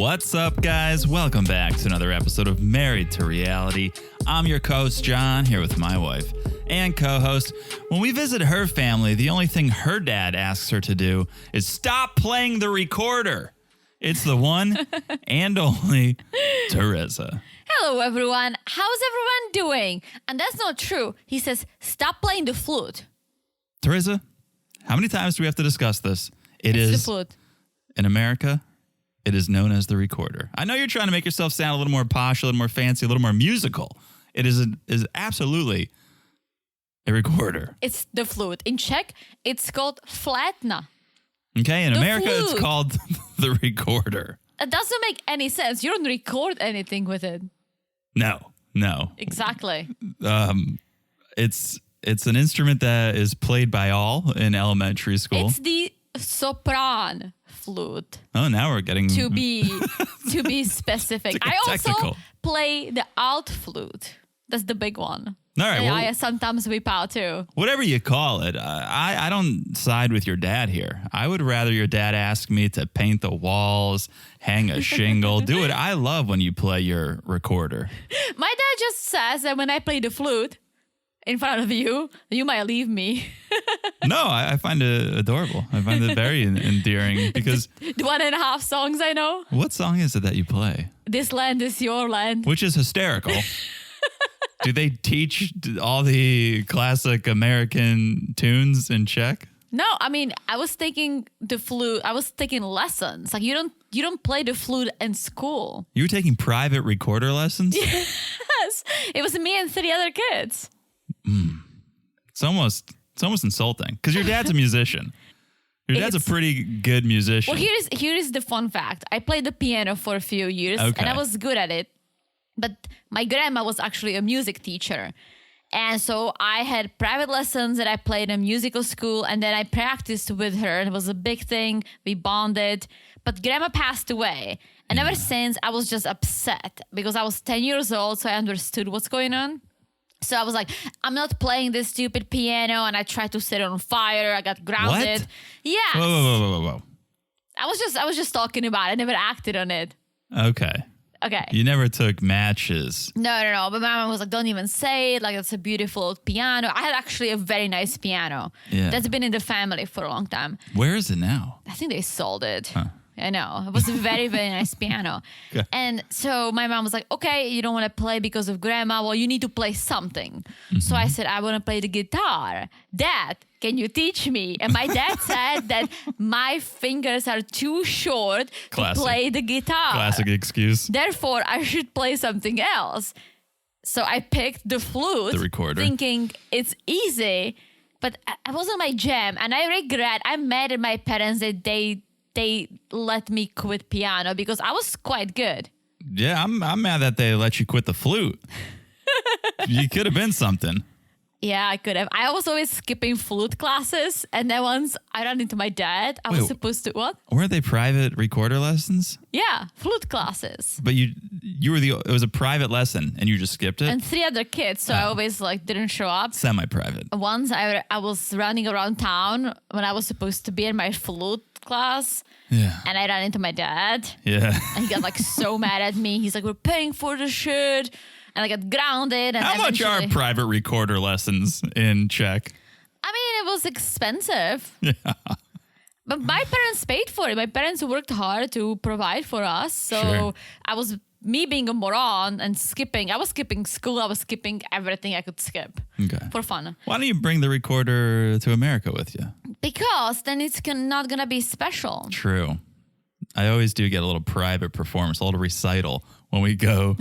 What's up, guys? Welcome back to another episode of Married to Reality. I'm your co-host, John, here with my wife and co-host. When we visit her family, the only thing her dad asks her to do is stop playing the recorder. It's the one and only Teresa. Hello, everyone. How's everyone doing? And that's not true. He says, stop playing the flute. Teresa, how many times do we have to discuss this? It's the flute. In America, it is known as the recorder. I know you're trying to make yourself sound a little more posh, a little more fancy, a little more musical. It is absolutely a recorder. It's the flute. In Czech, it's called flétna. Okay, in The America, flute. it's called the recorder. It doesn't make any sense. You don't record anything with it. No. Exactly. It's an instrument that is played by all in elementary school. It's the sopran flute. Oh, now we're getting To be specific. To get I also technical. play the alt flute. That's the big one. All right, And well, I sometimes whip out too. whatever you call it, I don't side with your dad here. I would rather your dad ask me to paint the walls, hang a shingle, do what I love when you play your recorder. My dad just says that when I play the flute in front of you, you might leave me. No, I find it adorable. I find it very endearing because The 1.5 songs I know. what song is it that you play? This land is your land. Which is hysterical. Do they teach all the classic American tunes in Czech? No, I mean, I was taking the flute. I was taking lessons. Like you don't play the flute in school. You were taking private recorder lessons? Yes, it was me and 3 other kids. It's almost insulting because your dad's a musician. Your dad's a pretty good musician. Well, here is the fun fact. I played the piano for a few years, Okay. and I was good at it. But my grandma was actually a music teacher. And so I had private lessons that I played in musical school, and then I practiced with her. And it was a big thing. We bonded. But grandma passed away. And ever since, I was just upset because I was 10 years old, so I understood what's going on. So I was like, I'm not playing this stupid piano, and I tried to set it on fire. I got grounded. What? Yeah. Whoa. I was just talking about it. I never acted on it. Okay. Okay. You never took matches. No. But my mom was like, don't even say it. Like, it's a beautiful piano. I had actually a very nice piano. Yeah. That's been in the family for a long time. Where is it now? I think they sold it. Huh. I know. It was a very, very nice piano. Okay. And so my mom was like, okay, you don't want to play because of grandma. Well, you need to play something. So I said, I want to play the guitar. Dad, can you teach me? And my dad said that my fingers are too short Classic. to play the guitar. Classic excuse. Therefore, I should play something else. So I picked the flute, The recorder. thinking it's easy, but it wasn't my jam. And I regret, I'm mad at my parents that they let me quit piano because I was quite good. Yeah, I'm mad that they let you quit the flute. You could have been something. Yeah, I could have. I was always skipping flute classes. And then once I ran into my dad, I was Wait. supposed to, what? Were they private recorder lessons? Yeah, flute classes. But you were it was a private lesson and you just skipped it? And 3 other kids, so I always didn't show up. Semi-private. Once I was running around town when I was supposed to be in my flute class, Yeah. and I ran into my dad, Yeah. and he got so mad at me. He's like, "We're paying for the shit," and I got grounded. And How much are eventually- private recorder lessons in Czech? I mean, it was expensive. Yeah. But my parents paid for it. My parents worked hard to provide for us. So Sure. I was me being a moron and skipping. I was skipping school. I was skipping everything I could skip Okay. for fun. Why don't you bring the recorder to America with you? Because then it's not gonna be special. True. I always do get a little private performance, a little recital when we go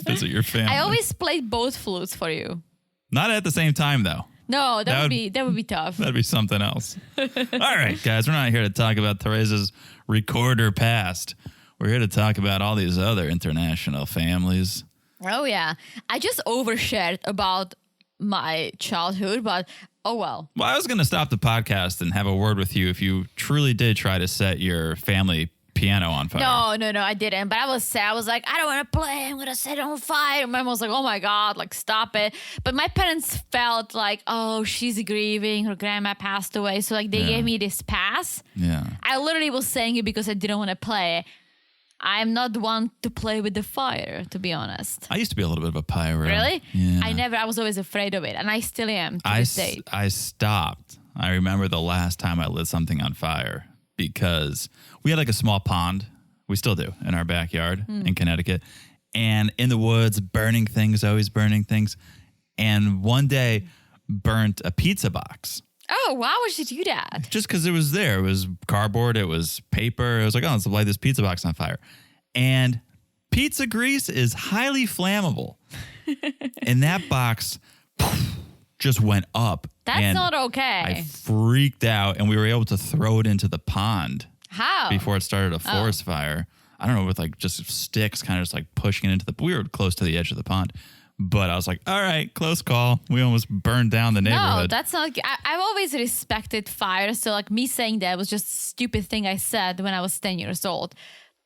visit your family. I always played both flutes for you. Not at the same time, though. No, That would be tough. That'd be something else. All right, guys, we're not here to talk about Teresa's recorder past. We're here to talk about all these other international families. Oh yeah, I just overshared about my childhood, but oh well. Well, I was going to stop the podcast and have a word with you if you truly did try to set your family piano on fire. No, I didn't. But I was sad. I was like, I don't want to play. I'm gonna set it on fire. My mom was like, oh my God, stop it. But my parents felt like, oh, she's grieving. Her grandma passed away. So they gave me this pass. Yeah. I literally was saying it because I didn't want to play. I'm not one to play with the fire, to be honest. I used to be a little bit of a pyro. Really? Yeah. I was always afraid of it, and I still am to this day. I stopped. I remember the last time I lit something on fire because we had like a small pond. We still do in our backyard in Connecticut. And in the woods, always burning things. And one day burnt a pizza box. Oh, why would you do that? Just because it was there. It was cardboard. It was paper. It was like, oh, let's light this pizza box on fire. And pizza grease is highly flammable. And that box just went up. That's not okay. I freaked out, and we were able to throw it into the pond. How? Before it started a forest fire. I don't know, with like just sticks kind of just like pushing it into we were close to the edge of the pond. But I was like, all right, close call. We almost burned down the neighborhood. No, that's not. I've always respected fire. So like me saying that was just a stupid thing I said when I was 10 years old.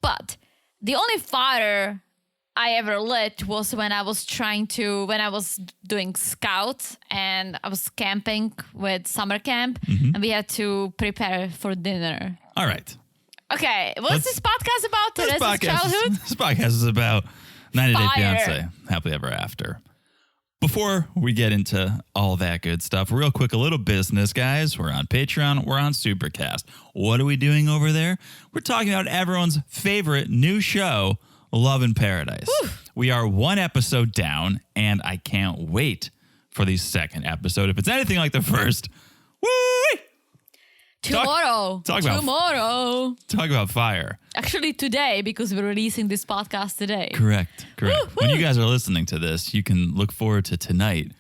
But the only fire I ever lit was when I was doing scouts and I was camping with summer camp and we had to prepare for dinner. All right. Okay. What's this podcast about? Teresa's childhood? This podcast is about 90 Day Fire. Fiancé, Happily Ever After. Before we get into all that good stuff, real quick, a little business, guys. We're on Patreon. We're on Supercast. What are we doing over there? We're talking about everyone's favorite new show, Love in Paradise. Whew. We are one episode down, and I can't wait for the second episode. If it's anything like the first, woo! Tomorrow. Talk about fire. Actually, today, because we're releasing this podcast today. Correct. Woo, When woo. you guys are listening to this, you can look forward to tonight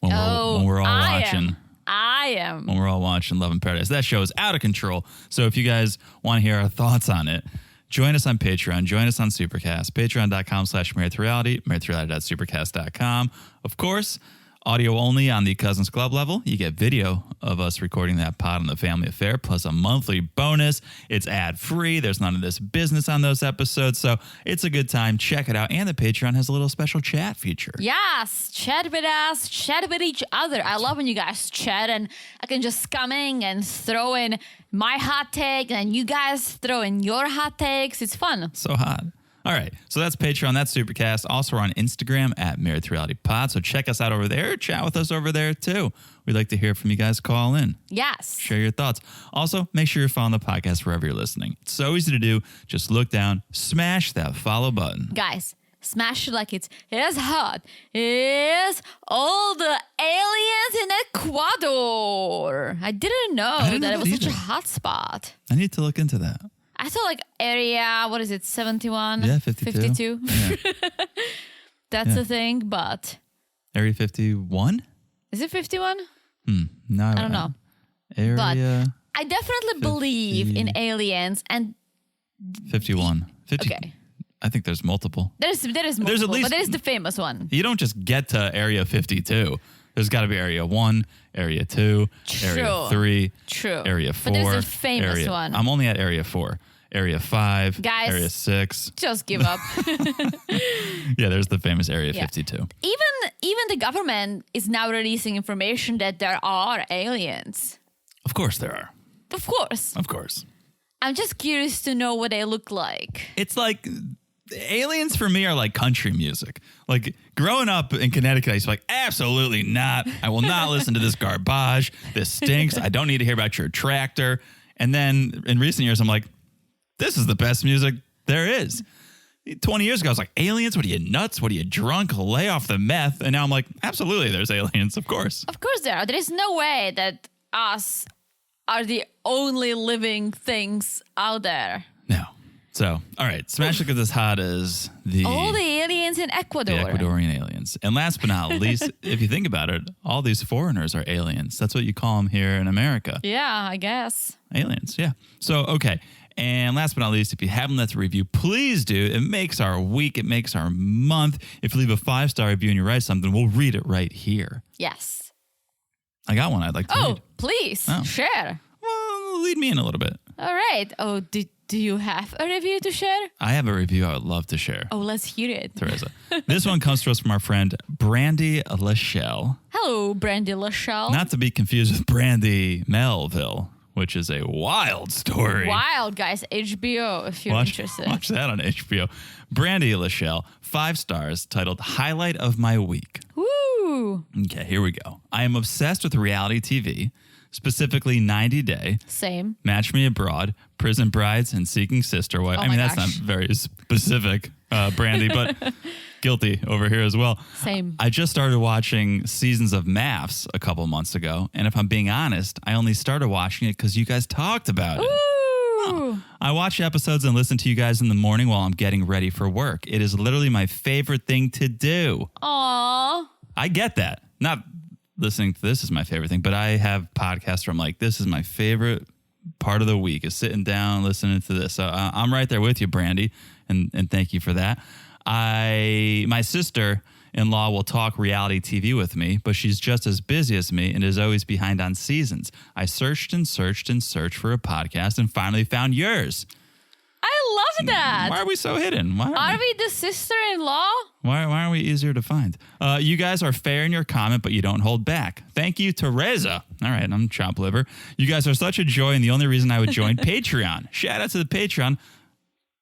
when we're all watching. I am. When we're all watching Love in Paradise. That show is out of control. So if you guys want to hear our thoughts on it, join us on Patreon. Join us on Supercast. Patreon.com/marriedtoreality. marriedtoreality.supercast.com. Of course, audio only on the Cousins Club level. You get video of us recording that pod on the Family Affair, plus a monthly bonus. It's ad-free. There's none of this business on those episodes, so it's a good time. Check it out. And the Patreon has a little special chat feature. Yes, chat with us, chat with each other. I love when you guys chat, and I can just come in and throw in my hot take, and you guys throw in your hot takes. It's fun. So hot. All right. So that's Patreon. That's Supercast. Also, we're on Instagram at Married to Reality Pod. So check us out over there. Chat with us over there, too. We'd like to hear from you guys. Call in. Yes. Share your thoughts. Also, make sure you're following the podcast wherever you're listening. It's so easy to do. Just look down, smash that follow button. Guys, smash it like it's hot. It's all the aliens in Ecuador. I didn't know that it was such a hot spot. I need to look into that. I thought like area, 71? Yeah, 52. Yeah. That's the thing, but... Area 51? Is it 51? No. I don't know. Area... But I definitely believe in aliens and... 51. 50. Okay. I think there's multiple. There is multiple, There's at least, but there is the famous one. You don't just get to Area 52. There's got to be Area 1, Area 2, Area 3, True. Area 4. But there's a famous one. I'm only at Area 4. Area 5, Guys, Area 6. Just give up. Yeah, there's the famous Area 52. Even the government is now releasing information that there are aliens. Of course there are. Of course. Of course. I'm just curious to know what they look like. It's like... aliens for me are like country music. Like growing up in Connecticut, I used to be like, absolutely not. I will not listen to this garbage. This stinks. I don't need to hear about your tractor. And then in recent years, I'm like, this is the best music there is. 20 years ago, I was like, aliens? What are you, nuts? What are you, drunk? Lay off the meth. And now I'm like, absolutely, there's aliens, of course. Of course there are. There is no way that us are the only living things out there. No. So, all right, smash look at as hot as all the aliens in Ecuador. The Ecuadorian aliens. And last but not least, if you think about it, all these foreigners are aliens. That's what you call them here in America. Yeah, I guess. Aliens, yeah. So, okay. And last but not least, if you haven't left a review, please do. It makes our week. It makes our month. If you leave a 5-star review and you write something, we'll read it right here. Yes. I got one I'd like to read. Please, share. Well, lead me in a little bit. All right. Oh, do you have a review to share? I have a review I would love to share. Oh, let's hear it. Teresa. This one comes to us from our friend Brandy Lachelle. Hello, Brandy Lachelle. Not to be confused with Brandy Melville, which is a wild story. Wild, guys. HBO, if you're interested. Watch that on HBO. Brandy Lachelle, 5 stars, titled Highlight of My Week. Woo! Okay, here we go. I am obsessed with reality TV, specifically 90 Day, Same. Match Me Abroad, Prison Brides, and Seeking Sister Wife. Oh I mean, my that's not gosh. very specific, Brandy, but guilty over here as well. Same. I just started watching seasons of MAFS a couple months ago, and if I'm being honest, I only started watching it because you guys talked about it. Ooh. I watch episodes and listen to you guys in the morning while I'm getting ready for work. It is literally my favorite thing to do. Aww. I get that. Not listening to this is my favorite thing, but I have podcasts where I'm like, this is my favorite part of the week is sitting down, listening to this. So I'm right there with you, Brandy, and thank you for that. My sister-in-law will talk reality TV with me, but she's just as busy as me and is always behind on seasons. I searched and searched and searched for a podcast and finally found yours. I love that. Why are we so hidden? Why Are we the sister-in-law? Why are we easier to find? You guys are fair in your comment, but you don't hold back. Thank you, Teresa. All right, I'm chop liver. You guys are such a joy, and the only reason I would join Patreon. Shout out to the Patreon.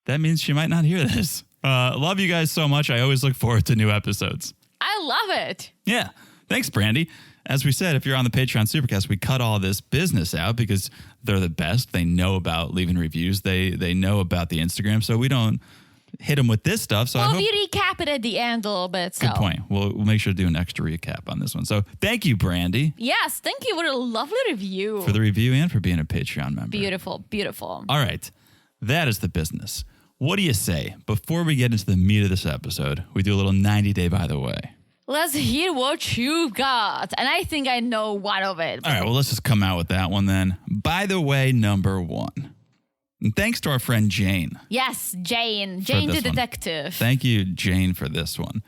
That means she might not hear this. Love you guys so much. I always look forward to new episodes. I love it. Yeah. Thanks, Brandy. As we said, if you're on the Patreon Supercast, we cut all this business out because they're the best. They know about leaving reviews. They know about the Instagram, so we don't hit them with this stuff. So Well, we recap it at the end a little bit. So. Good point. We'll make sure to do an extra recap on this one. So thank you, Brandy. Yes, thank you for a lovely review. For the review and for being a Patreon member. Beautiful, beautiful. All right. That is the business. What do you say? Before we get into the meat of this episode, we do a little 90 day by the way. Let's hear what you got. And I think I know one of it. All right, well, let's just come out with that one then. By the way, number 1. And thanks to our friend Jane. Yes, Jane. Jane the detective. Thank you, Jane, for this one.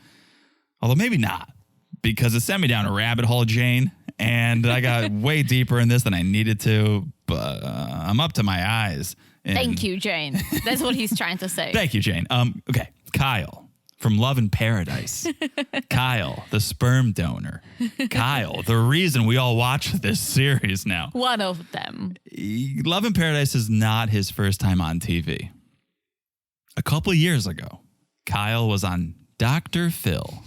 Although maybe not, because it sent me down a rabbit hole, Jane, and I got way deeper in this than I needed to, but I'm up to my eyes. Thank you, Jane. That's what he's trying to say. Thank you, Jane. Okay, Kyle from Love in Paradise. Kyle, the sperm donor. Kyle, the reason we all watch this series now. One of them. Love in Paradise is not his first time on TV. A couple years ago, Kyle was on Dr. Phil.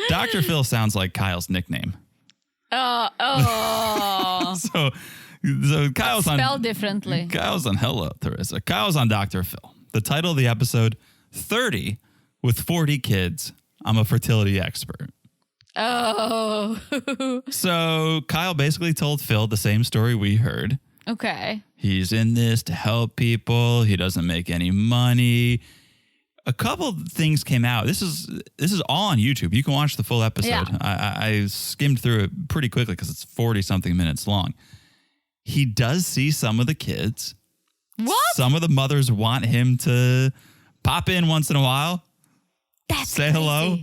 Dr. Phil sounds like Kyle's nickname. Oh. So Kyle's on... Spelled differently. Kyle's on... Hello, Teresa. Kyle's on Dr. Phil. The title of the episode, 30 with 40 kids. I'm a fertility expert. Oh. So Kyle basically told Phil the same story we heard. Okay. He's in this to help people. He doesn't make any money. A couple things came out. This is all on YouTube. You can watch the full episode. Yeah. I skimmed through it pretty quickly because it's 40-something minutes long. He does see some of the kids. What? Some of the mothers want him to pop in once in a while. That's say crazy. hello.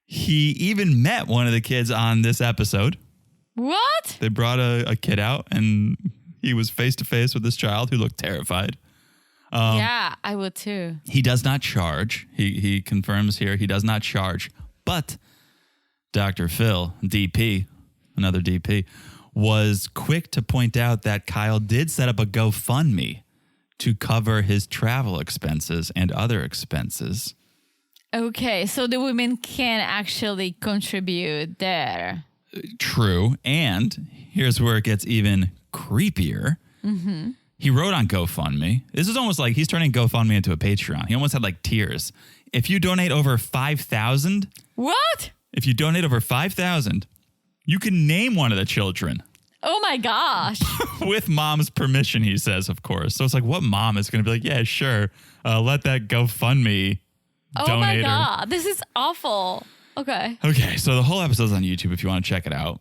He even met one of the kids on this episode. What? They brought a kid out, and he was face to face with this child who looked terrified. Yeah, I would too. He does not charge. He confirms here he does not charge. But Dr. Phil, DP, another DP, was quick to point out that Kyle did set up a GoFundMe to cover his travel expenses and other expenses. Okay, so the women can actually contribute there. True. And here's where it gets even creepier. Mm-hmm. He wrote on GoFundMe. This is almost like he's turning GoFundMe into a Patreon. He almost had like tears. If you donate over 5,000. What? If you donate over 5,000, you can name one of the children. Oh my gosh. With mom's permission, he says, of course. So it's like, what mom is going to be like, yeah, sure. Let that GoFundMe Oh donator. my God. This is awful. Okay. Okay, so the whole episode's on YouTube if you want to check it out.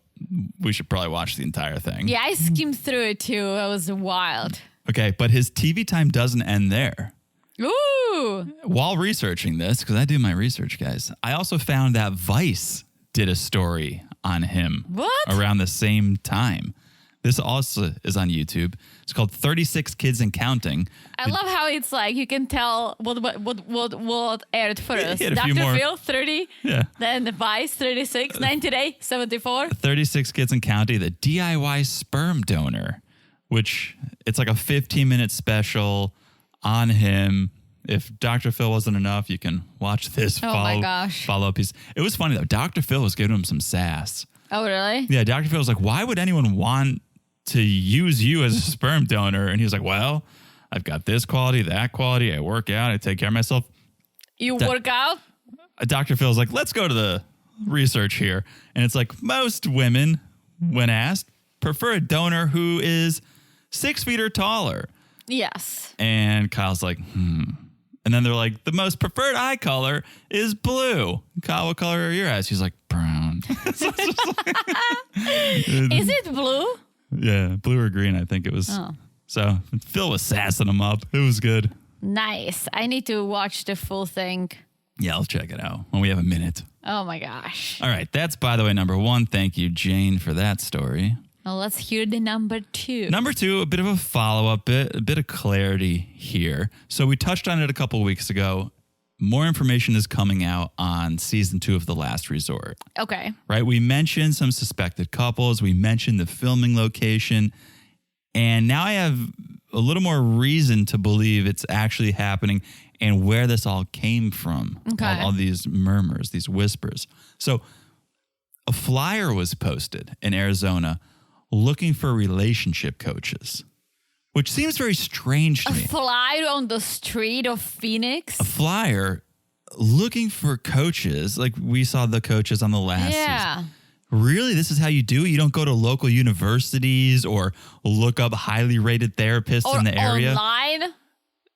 We should probably watch the entire thing. Yeah, I skimmed through it too. It was wild. Okay, but his TV time doesn't end there. Ooh. While researching this, because I do my research, guys, I also found that Vice did a story on him. What? Around the same time. This also is on YouTube. It's called 36 Kids and Counting. I love how it's like you can tell what aired first. Hit a few more. Dr. Phil, 30. Yeah. Then Vice, 36. 90 Day, 74. 36 Kids and Counting, the DIY sperm donor, which it's like a 15-minute special on him. If Dr. Phil wasn't enough, you can watch this follow-up piece. It was funny, though. Dr. Phil was giving him some sass. Oh, really? Yeah, Dr. Phil was like, why would anyone want to use you as a sperm donor? And he was like, well, I've got this quality, that quality. I work out. I take care of myself. You work out? Dr. Phil's like, let's go to the research here. And it's like most women, when asked, prefer a donor who is 6 feet or taller. Yes. And Kyle's like, And then they're like, the most preferred eye color is blue. Kyle, what color are your eyes? He's like, brown. Is it blue? Yeah, blue or green, I think it was. Oh. So Phil was sassing him up. It was good. Nice. I need to watch the full thing. Yeah, I'll check it out when we have a minute. Oh, my gosh. All right. That's, by the way, number 1. Thank you, Jane, for that story. Well, let's hear the number 2. Number 2, a bit of a follow-up, a bit of clarity here. So we touched on it a couple weeks ago. More information is coming out on season 2 of The Last Resort. Okay. Right? We mentioned some suspected couples. We mentioned the filming location. And now I have a little more reason to believe it's actually happening and where this all came from. Okay. All these murmurs, these whispers. So a flyer was posted in Arizona looking for relationship coaches, which seems very strange to me. A flyer on the street of Phoenix? A flyer looking for coaches. Like we saw the coaches on the last season. Really? This is how you do it? You don't go to local universities or look up highly rated therapists in the area? Online?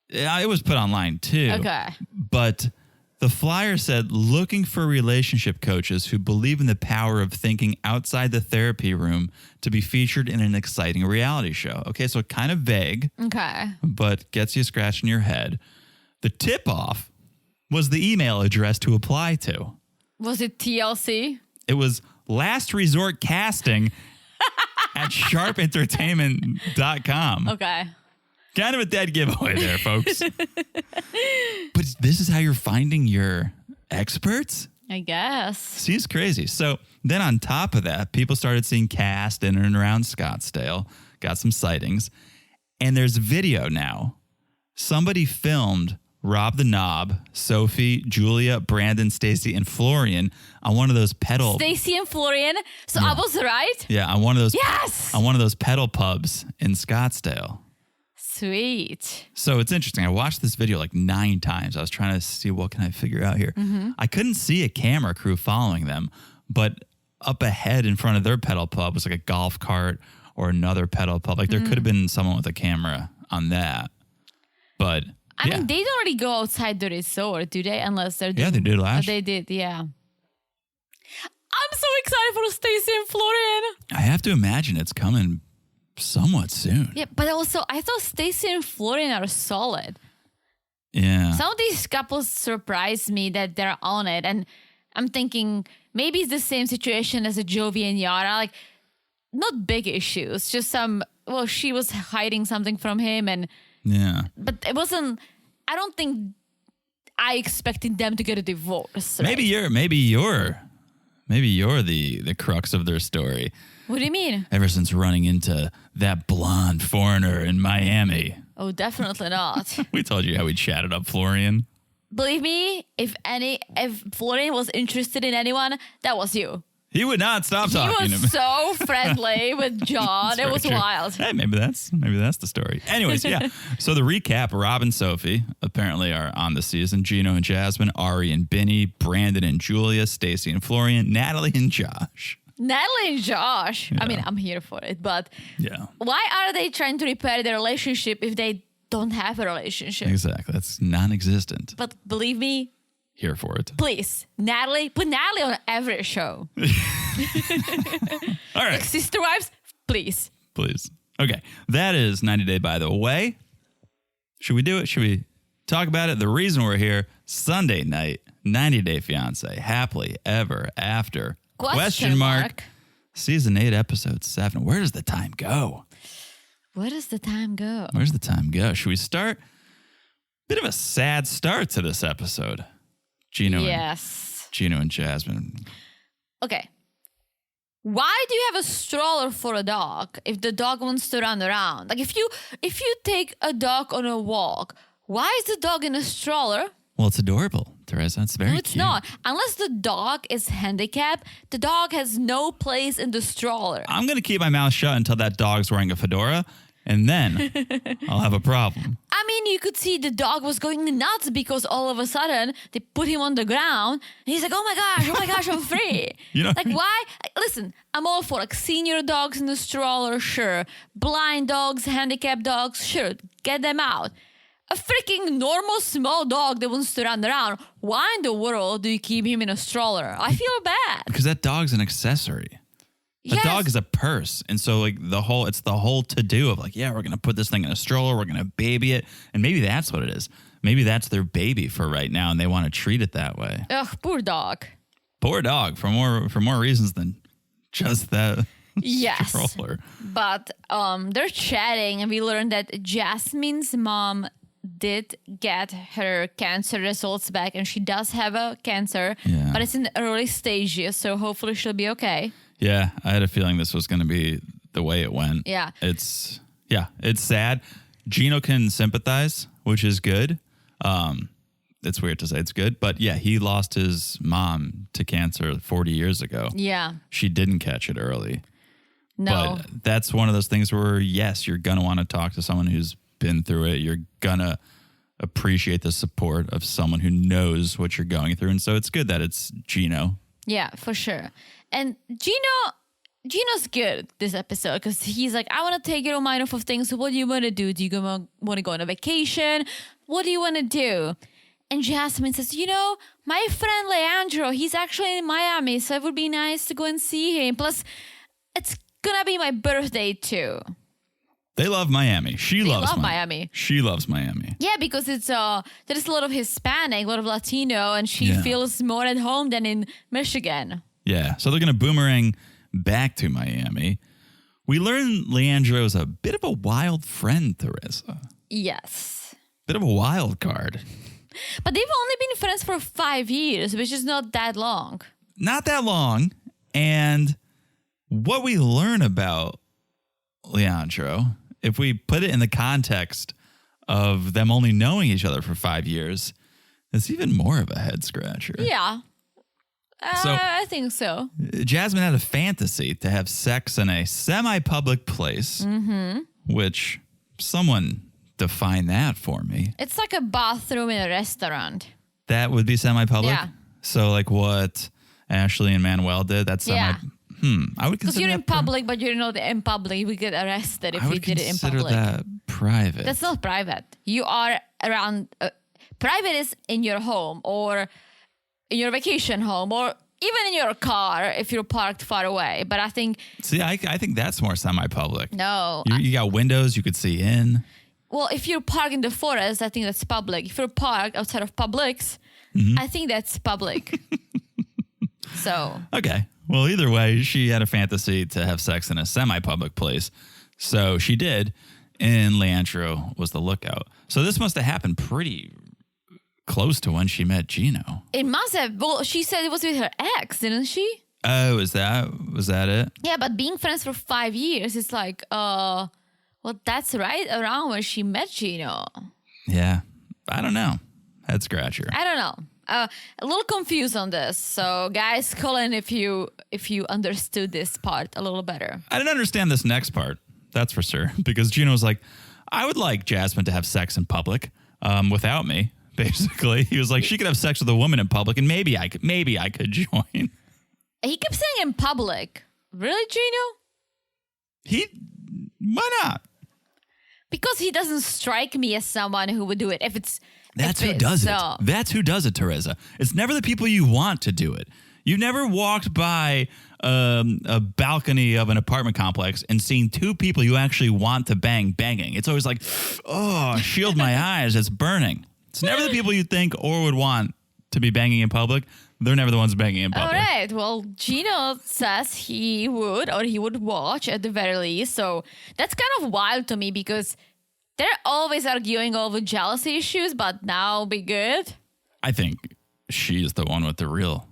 Yeah, it was put online too. Okay. But the flyer said, looking for relationship coaches who believe in the power of thinking outside the therapy room to be featured in an exciting reality show. Okay, so kind of vague. Okay. But gets you scratching your head. The tip-off was the email address to apply to. Was it TLC? It was Last Resort Casting at sharpentertainment.com. Okay. Kind of a dead giveaway there, folks. But this is how you're finding your experts? I guess. Seems crazy. So then on top of that, people started seeing cast in and around Scottsdale, got some sightings, and there's video now. Somebody filmed Rob the Knob, Sophie, Julia, Brandon, Stacy, and Florian on one of those pedal. Stacy and Florian. So I was right? Yeah, on one of those. Yes. On one of those pedal pubs in Scottsdale. Sweet. So it's interesting. I watched this video like 9 times. I was trying to see what can I figure out here. I couldn't see a camera crew following them, but up ahead in front of their pedal pub was like a golf cart or another pedal pub. Like there could have been someone with a camera on that. But I mean, they don't really go outside the resort, do they? Unless they're doing, they did last. They did, yeah. I'm so excited for Stacy and Florian. I have to imagine it's coming somewhat soon. Yeah, but also I thought Stacy and Florian are solid. Yeah. Some of these couples surprise me that they're on it, and I'm thinking maybe it's the same situation as a Jovi and Yara, like not big issues, just some. Well, she was hiding something from him, and but it wasn't. I don't think I expected them to get a divorce. Right? Maybe you're the crux of their story. What do you mean? Ever since running into that blonde foreigner in Miami. Oh, definitely not. We told you how we chatted up Florian. Believe me, if Florian was interested in anyone, that was you. He would not stop talking to me. He was so friendly with John. It was true. wild. Hey, maybe that's the story. Anyways, yeah. So the recap, Rob and Sophie apparently are on the season. Gino and Jasmine, Ari and Binny, Brandon and Julia, Stacy and Florian, Natalie and Josh. Natalie and Josh. Yeah. I mean, I'm here for it, but why are they trying to repair their relationship if they don't have a relationship? Exactly. That's non-existent. But believe me, here for it. Please, Natalie, put Natalie on every show. All right. Like Sister Wives, please. Please. Okay. That is 90 Day by the way. Should we do it? Should we talk about it? The reason we're here, Sunday night, 90 Day Fiancé, happily ever after. Question mark. Season 8, episode 7. Where does the time go? Where does the time go? Where's the time go? Should we start? Bit of a sad start to this episode. Gino and Jasmine. Okay. why do you have a stroller for a dog if the dog wants to run around? Like if you take a dog on a walk, why is the dog in a stroller? Well, it's adorable, Teresa. It's very No, it's cute. not. Unless the dog is handicapped, the dog has no place in the stroller. I'm going to keep my mouth shut until that dog's wearing a fedora, and then I'll have a problem. I mean, you could see the dog was going nuts because all of a sudden they put him on the ground and he's like, oh my gosh, I'm free. You know, like, why? Listen, I'm all for like senior dogs in the stroller, sure. Blind dogs, handicapped dogs, sure. Get them out. A freaking normal small dog that wants to run around. Why in the world do you keep him in a stroller? I feel bad. Because that dog's an accessory. A dog is a purse. And so like it's the whole to-do of like, yeah, we're going to put this thing in a stroller. We're going to baby it. And maybe that's what it is. Maybe that's their baby for right now. And they want to treat it that way. Ugh, poor dog. Poor dog for more reasons than just that Yes. stroller. But they're chatting and we learned that Jasmine's mom did get her cancer results back and she does have a cancer, but it's in the early stages, so hopefully she'll be okay. Yeah, I had a feeling this was going to be the way it went. Yeah. It's sad. Gino can sympathize, which is good. It's weird to say it's good, but yeah, he lost his mom to cancer 40 years ago. Yeah. She didn't catch it early. No. But that's one of those things where, yes, you're going to want to talk to someone who's been through it. You're going to appreciate the support of someone who knows what you're going through. And so it's good that it's Gino. Yeah, for sure. And Gino's good this episode because he's like, I want to take your mind off of things. So what do you want to do? Do you want to go on a vacation? What do you want to do? And Jasmine says, my friend Leandro, he's actually in Miami, so it would be nice to go and see him. Plus, it's going to be my birthday too. They love Miami. They love Miami. She loves Miami. Yeah, because it's there's a lot of Hispanic, a lot of Latino, and she feels more at home than in Michigan. Yeah, so they're going to boomerang back to Miami. We learn Leandro's a bit of a wild friend, Teresa. Yes. Bit of a wild card. But they've only been friends for 5 years, which is not that long. Not that long. And what we learn about Leandro, if we put it in the context of them only knowing each other for 5 years, it's even more of a head scratcher. Yeah. I think so. Jasmine had a fantasy to have sex in a semi-public place, which someone define that for me. It's like a bathroom in a restaurant. That would be semi-public? Yeah. So like what Ashley and Manuel did, that's semi... Yeah. I would consider because you're in that public, but you're not in public. We get arrested if we did it in public. I would consider that private. That's not private. You are around... private is in your home or in your vacation home or even in your car if you're parked far away. But I think... See, I think that's more semi-public. No. You got windows you could see in. Well, if you're parked in the forest, I think that's public. If you're parked outside of Publix, I think that's public. So... Okay. Well, either way, she had a fantasy to have sex in a semi-public place. So she did, and Leandro was the lookout. So this must have happened pretty close to when she met Gino. It must have. Well, she said it was with her ex, didn't she? Oh, was that it? Yeah, but being friends for 5 years, it's like, well, that's right around when she met Gino. Yeah. I don't know. Head scratcher. I don't know. A little confused on this. So, guys, call in if you understood this part a little better. I didn't understand this next part. That's for sure. Because Gino was like, I would like Jasmine to have sex in public without me. Basically, he was like, she could have sex with a woman in public, and maybe I could join. He kept saying in public. Really, Gino? Why not? Because he doesn't strike me as someone who would do it. That's who does it. That's who does it, Teresa. It's never the people you want to do it. You've never walked by a balcony of an apartment complex and seen two people you actually want to banging. It's always like, oh, shield my eyes. It's burning. It's never the people you think or would want to be banging in public. They're never the ones banging in public. All right. Well, Gino says he would watch at the very least. So that's kind of wild to me because they're always arguing over jealousy issues, but now be good. I think she's the one with the real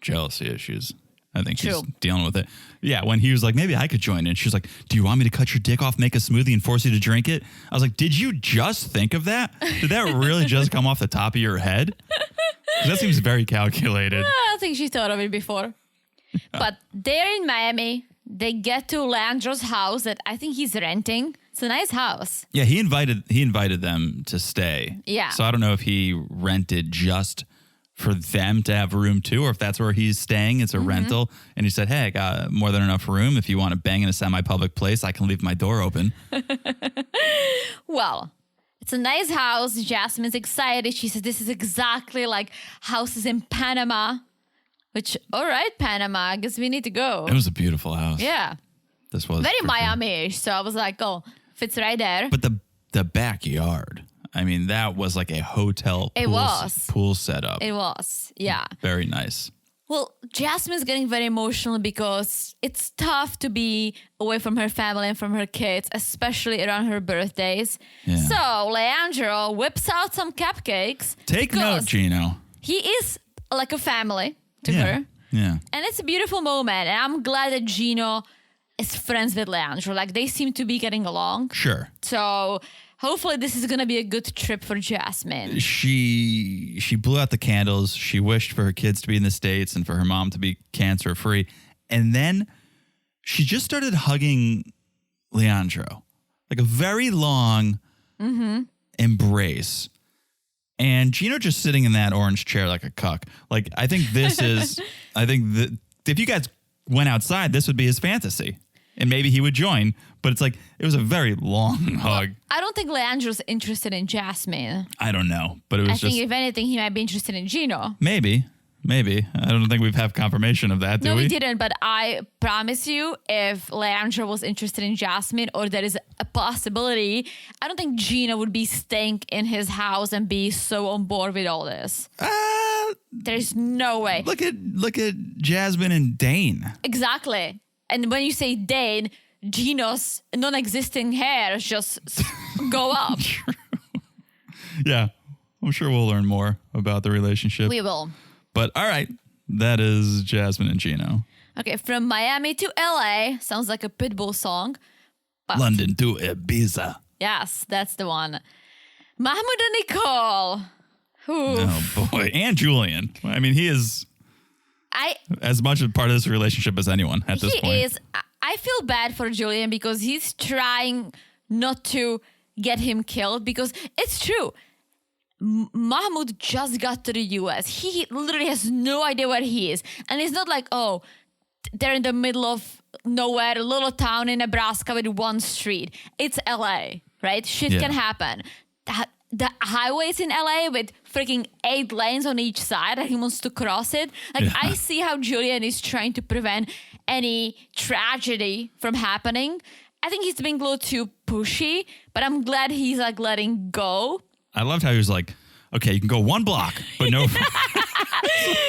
jealousy issues. I think True. she's dealing with it. Yeah, when he was like, maybe I could join in. She was like, do you want me to cut your dick off, make a smoothie, and force you to drink it? I was like, did you just think of that? Did that really just come off the top of your head? 'Cause that seems very calculated. I think she thought of it before. But they're in Miami. They get to Leandro's house that I think he's renting. It's a nice house. Yeah, he invited them to stay. Yeah. So I don't know if he rented just for them to have room too, or if that's where he's staying. It's a rental. And he said, hey, I got more than enough room. If you want to bang in a semi-public place, I can leave my door open. Well, it's a nice house. Jasmine's excited. She said this is exactly like houses in Panama. Which, all right, Panama, I guess we need to go. It was a beautiful house. Yeah. This was Very for sure. Miami-ish. So I was like, oh, fits right there. But the backyard, I mean, that was like a hotel pool setup. It was, yeah. Very nice. Well, Jasmine's getting very emotional because it's tough to be away from her family and from her kids, especially around her birthdays. Yeah. So Leandro whips out some cupcakes. Take because note, Gino. He is like a family to Yeah. her. Yeah. And it's a beautiful moment. And I'm glad that Gino is friends with Leandro. Like, they seem to be getting along. Sure. So hopefully this is going to be a good trip for Jasmine. She blew out the candles. She wished for her kids to be in the States and for her mom to be cancer free. And then she just started hugging Leandro, like a very long embrace. And Gino just sitting in that orange chair like a cuck. Like, I think this is, if you guys went outside, this would be his fantasy. And maybe he would join. But it's like, it was a very long hug. I don't think Leandro's interested in Jasmine. I don't know. But it was I just. think if anything, he might be interested in Gino. Maybe. I don't think we've had confirmation of that, do No, we? we didn't. But I promise you, if Leandro was interested in Jasmine, or there is a possibility, I don't think Gino would be staying in his house and be so on board with all this. There's no way. Look at Jasmine and Dane. Exactly. And when you say Dane, Gino's non-existing hairs just go up. Yeah. I'm sure we'll learn more about the relationship. We will. But all right. That is Jasmine and Gino. Okay, from Miami to LA. Sounds like a Pitbull song. But London to Ibiza. yes, that's the one. Mahmoud and Nicole. Oof. Oh, boy. And Julian. I mean, he is as much a part of this relationship as anyone at this point. He is. I feel bad for Julian because he's trying not to get him killed, because it's true. Mahmoud just got to the US. He literally has no idea where he is. And it's not like, oh, they're in the middle of nowhere, a little town in Nebraska with one street. It's LA, right? Shit can happen. The highways in LA with freaking 8 lanes on each side and he wants to cross it. Like, I see how Julian is trying to prevent any tragedy from happening. I think he's being a little too pushy, but I'm glad he's like letting go. I loved how he was like, okay, you can go 1 block, but no.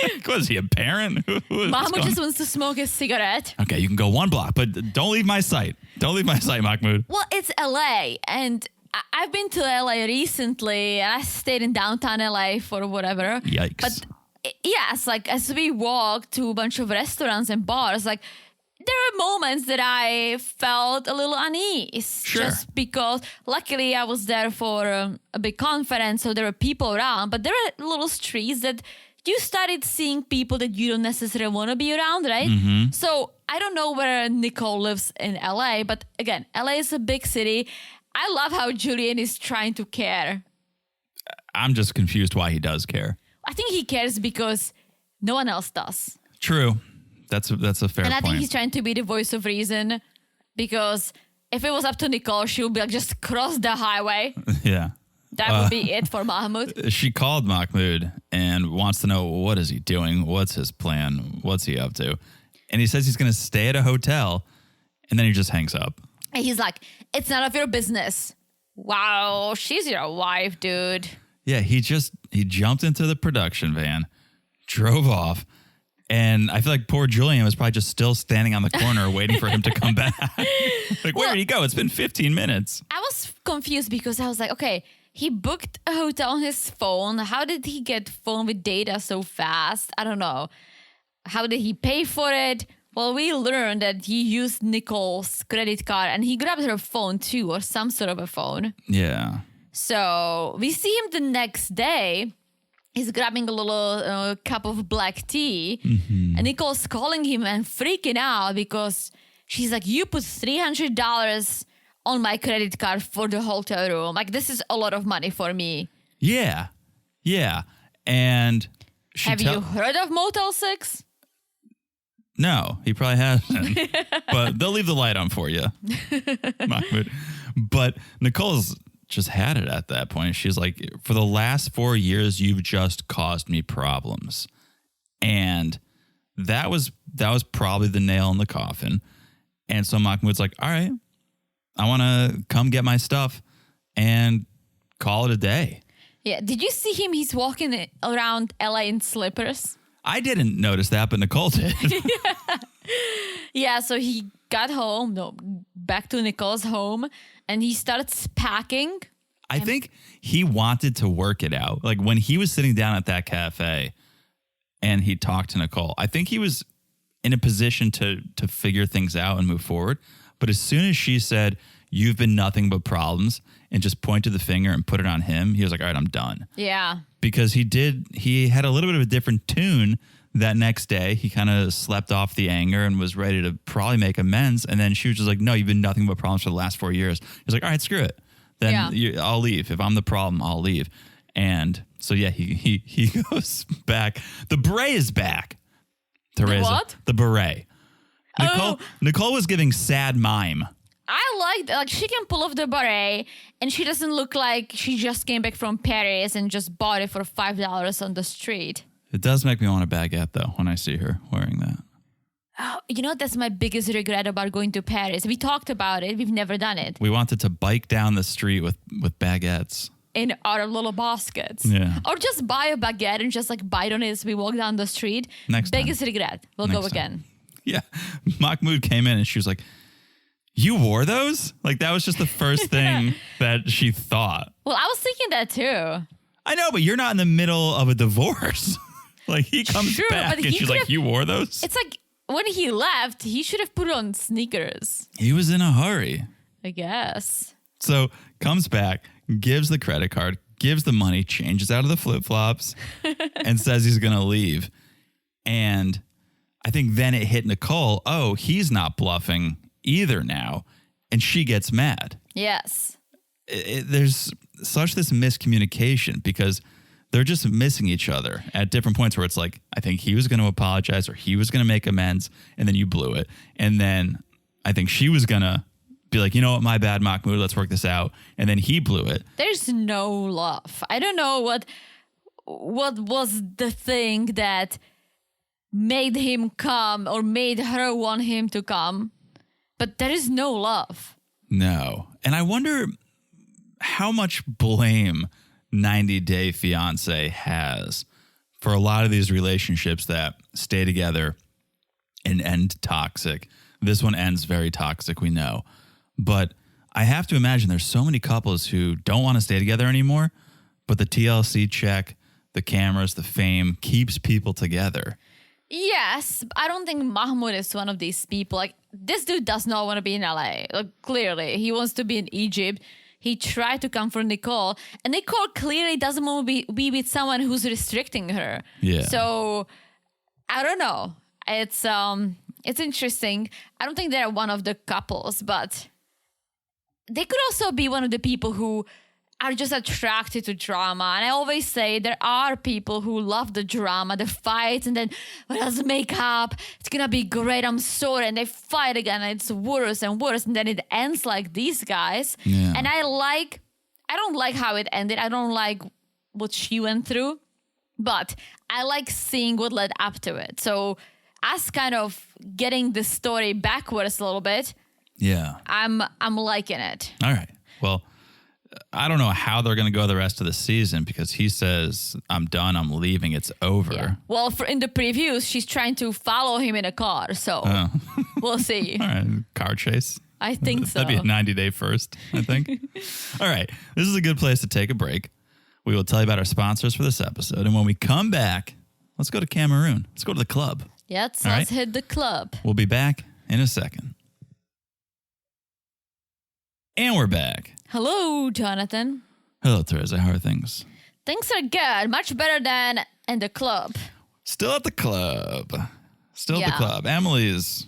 Like, was he a parent? Mahmoud just wants to smoke a cigarette. Okay, you can go 1 block, but don't leave my sight. Don't leave my sight, Mahmoud. Well, it's LA, and I've been to LA recently, and I stayed in downtown LA for whatever. Yikes. But yes, like as we walked to a bunch of restaurants and bars, like there were moments that I felt a little unease. Sure. Just because luckily I was there for a big conference, so there were people around, but there were little streets that you started seeing people that you don't necessarily want to be around, right? Mm-hmm. So I don't know where Nicole lives in LA, but again, LA is a big city. I love how Julian is trying to care. I'm just confused why he does care. I think he cares because no one else does. True. That's a fair And I point. think he's trying to be the voice of reason, because if it was up to Nicole, she would be like, just cross the highway. Yeah. That would be it for Mahmoud. She called Mahmoud and wants to know, what is he doing? What's his plan? What's he up to? And he says he's going to stay at a hotel, and then he just hangs up. And he's like, it's none of your business. Wow, she's your wife, dude. Yeah, he jumped into the production van, drove off, and I feel like poor Julian was probably just still standing on the corner waiting for him to come back. Like, where did he go? It's been 15 minutes. I was confused because I was like, okay, he booked a hotel on his phone. How did he get phone with data so fast? I don't know. How did he pay for it? Well, we learned that he used Nicole's credit card and he grabbed her phone too, or some sort of a phone. Yeah. So we see him the next day. He's grabbing a little cup of black tea. Mm-hmm. And Nicole's calling him and freaking out because she's like, you put $300 on my credit card for the hotel room. Like, this is a lot of money for me. Yeah. Yeah. And have you heard of Motel 6? No, he probably hasn't. But they'll leave the light on for you, Mahmoud. But Nicole's just had it at that point. She's like, for the last 4 years, you've just caused me problems. And that was probably the nail in the coffin. And so Mahmoud's like, all right, I want to come get my stuff and call it a day. Yeah. Did you see him? He's walking around LA in slippers. I didn't notice that, but Nicole did. Yeah, so he got home, back to Nicole's home, and he starts packing. I think he wanted to work it out. Like when he was sitting down at that cafe and he talked to Nicole, I think he was in a position to figure things out and move forward. But as soon as she said, you've been nothing but problems, and just pointed the finger and put it on him, he was like, all right, I'm done. Yeah. Because he had a little bit of a different tune that next day. He kind of slept off the anger and was ready to probably make amends. And then she was just like, no, you've been nothing but problems for the last 4 years. He was like, all right, screw it. Then I'll leave. If I'm the problem, I'll leave. And so, yeah, he goes back. The beret is back. Teresa. What? The beret. Nicole was giving sad mime. I like that. Like, she can pull off the beret and she doesn't look like she just came back from Paris and just bought it for $5 on the street. It does make me want a baguette, though, when I see her wearing that. Oh, you know, that's my biggest regret about going to Paris. We talked about it. We've never done it. We wanted to bike down the street with baguettes. In our little baskets. Yeah. Or just buy a baguette and just like bite on it as we walk down the street. Biggest regret. We'll go again. Yeah. Mahmoud came in and she was like, you wore those? Like, that was just the first thing that she thought. Well, I was thinking that too. I know, but you're not in the middle of a divorce. Like, he comes back and she's like, you wore those? It's like, when he left, he should have put on sneakers. He was in a hurry. I guess. So, comes back, gives the credit card, gives the money, changes out of the flip-flops, and says he's going to leave. And I think then it hit Nicole, oh, he's not bluffing either now, and she gets mad. Yes. There's such this miscommunication because they're just missing each other at different points where it's like, I think he was going to apologize or he was going to make amends, and then you blew it. And then I think she was going to be like, you know what, my bad, Mahmoud, let's work this out. And then he blew it. There's no love. I don't know what was the thing that made him come or made her want him to come. But there is no love. No. And I wonder how much blame 90 Day Fiancé has for a lot of these relationships that stay together and end toxic. This one ends very toxic, we know. But I have to imagine there's so many couples who don't want to stay together anymore, but the TLC check, the cameras, the fame keeps people together. Yes, I don't think Mahmoud is one of these people. Like, this dude does not want to be in LA. Like, clearly, he wants to be in Egypt. He tried to come for Nicole, and Nicole clearly doesn't want to be with someone who's restricting her. Yeah. So, I don't know. It's interesting. I don't think they're one of the couples, but they could also be one of the people who are just attracted to drama. And I always say there are people who love the drama, the fights, and then let's make up. It's gonna be great. I'm sorry. And they fight again, and it's worse and worse. And then it ends like these guys. Yeah. And I don't like how it ended. I don't like what she went through, but I like seeing what led up to it. So us kind of getting the story backwards a little bit. Yeah. I'm liking it. All right. Well, I don't know how they're going to go the rest of the season because he says, I'm done, I'm leaving, it's over. Yeah. Well, in the previews, she's trying to follow him in a car, so we'll see. All right, car chase. I think so. That'd be a 90-day first, I think. All right, this is a good place to take a break. We will tell you about our sponsors for this episode, and when we come back, let's go to Cameroon. Let's go to the club. Yes, All let's right. hit the club. We'll be back in a second. And we're back. Hello, Jonathan. Hello, Teresa. How are things? Things are good. Much better than in the club. Still at the club. Still at the Yeah. club. Emily's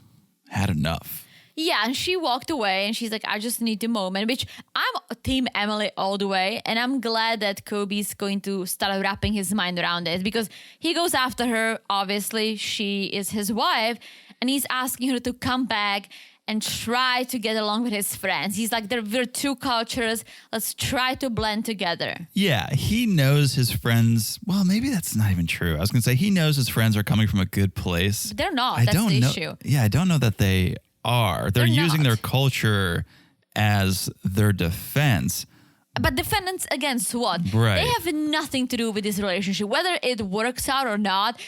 had enough. Yeah, and she walked away and she's like, I just need the moment, which I'm team Emily all the way. And I'm glad that Kobe's going to start wrapping his mind around it because he goes after her. Obviously, she is his wife and he's asking her to come back and try to get along with his friends. He's like, we're two cultures. Let's try to blend together. Yeah, he knows his friends. Well, maybe that's not even true. I was going to say he knows his friends are coming from a good place. But they're not. I That's don't the know. issue. Yeah, I don't know that they are. They're using not. their culture as their defense. But defendants against what? Right. They have nothing to do with this relationship. Whether it works out or not,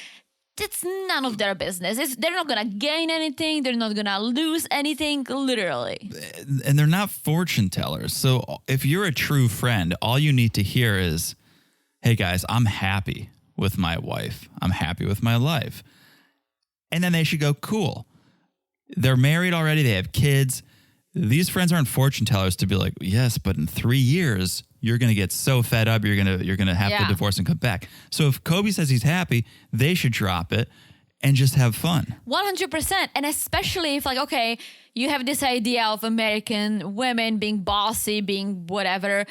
it's none of their business. They're not going to gain anything. They're not going to lose anything, literally. And they're not fortune tellers. So if you're a true friend, all you need to hear is, hey guys, I'm happy with my wife. I'm happy with my life. And then they should go, cool. They're married already. They have kids. These friends aren't fortune tellers to be like, yes, but in 3 years, you're going to get so fed up. You're going to have to divorce and come back. So if Kobe says he's happy, they should drop it and just have fun. 100%. And especially if, like, okay, you have this idea of American women being bossy, being whatever.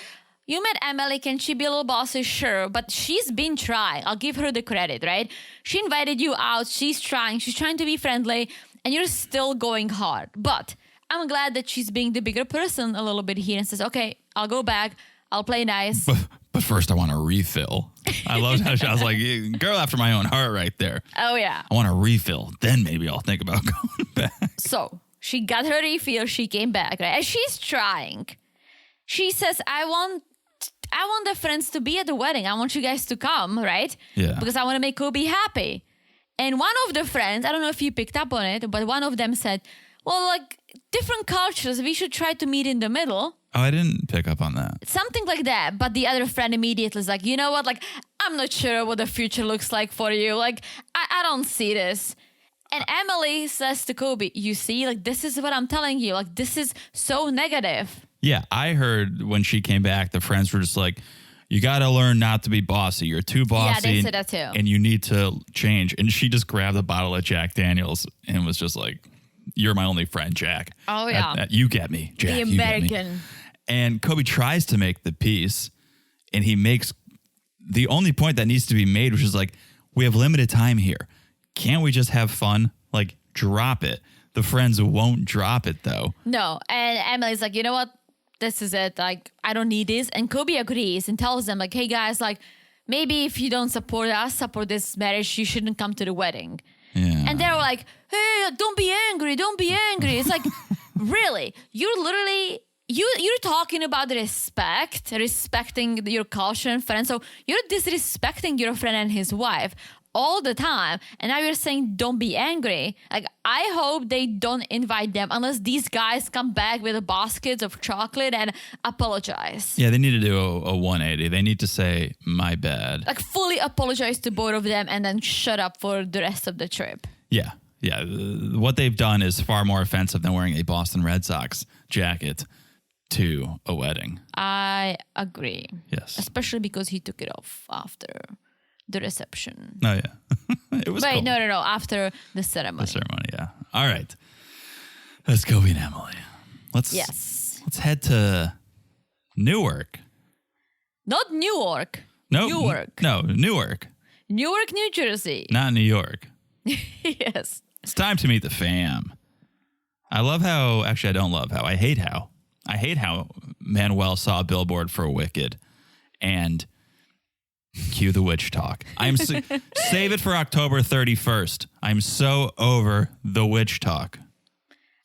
You met Emily. Can she be a little bossy? Sure. But she's been trying. I'll give her the credit, right? She invited you out. She's trying. She's trying to be friendly. And you're still going hard. But I'm glad that she's being the bigger person a little bit here and says, okay, I'll go back. I'll play nice. But first, I want a refill. I loved how I was like, girl after my own heart right there. Oh, yeah. I want a refill. Then maybe I'll think about going back. So she got her refill. She came back, right? And she's trying. She says, I want the friends to be at the wedding. I want you guys to come, right? Yeah. Because I want to make Kobe happy. And one of the friends, I don't know if you picked up on it, but one of them said, well, like, different cultures, we should try to meet in the middle. Oh, I didn't pick up on that. Something like that. But the other friend immediately is like, you know what? Like, I'm not sure what the future looks like for you. Like, I don't see this. And Emily says to Kobe, you see, like, this is what I'm telling you. Like, this is so negative. Yeah, I heard when she came back, the friends were just like, you got to learn not to be bossy. You're too bossy. Yeah, they said that too. And you need to change. And she just grabbed a bottle of Jack Daniels and was just like, you're my only friend, Jack. Oh, yeah. You get me, Jack. The you get me. American. And Kobe tries to make the peace, and he makes the only point that needs to be made, which is like, we have limited time here. Can't we just have fun? Like, drop it. The friends won't drop it, though. No. And Emily's like, you know what? This is it. Like, I don't need this. And Kobe agrees and tells them, like, hey, guys, like, maybe if you don't support us, support this marriage, you shouldn't come to the wedding. Yeah. And they're like, hey, don't be angry. Don't be angry. It's like, really? You're literally... You're talking about respecting your culture and friends. So you're disrespecting your friend and his wife all the time. And now you're saying, don't be angry. Like, I hope they don't invite them unless these guys come back with baskets of chocolate and apologize. Yeah, they need to do a 180. They need to say, my bad. Like, fully apologize to both of them and then shut up for the rest of the trip. Yeah. Yeah. What they've done is far more offensive than wearing a Boston Red Sox jacket to a wedding. I agree. Yes. Especially because he took it off after the reception. Oh, yeah. It was Wait, cool. no. After the ceremony. The ceremony, yeah. All right. Let's go meet Emily. Let's head to Newark. Not Newark. No. Newark. No, Newark. Newark, New Jersey. Not New York. Yes. It's time to meet the fam. I love how, actually, I don't love how. I hate how Manuel saw a billboard for Wicked and cue the witch talk. Save it for October 31st. I'm so over the witch talk.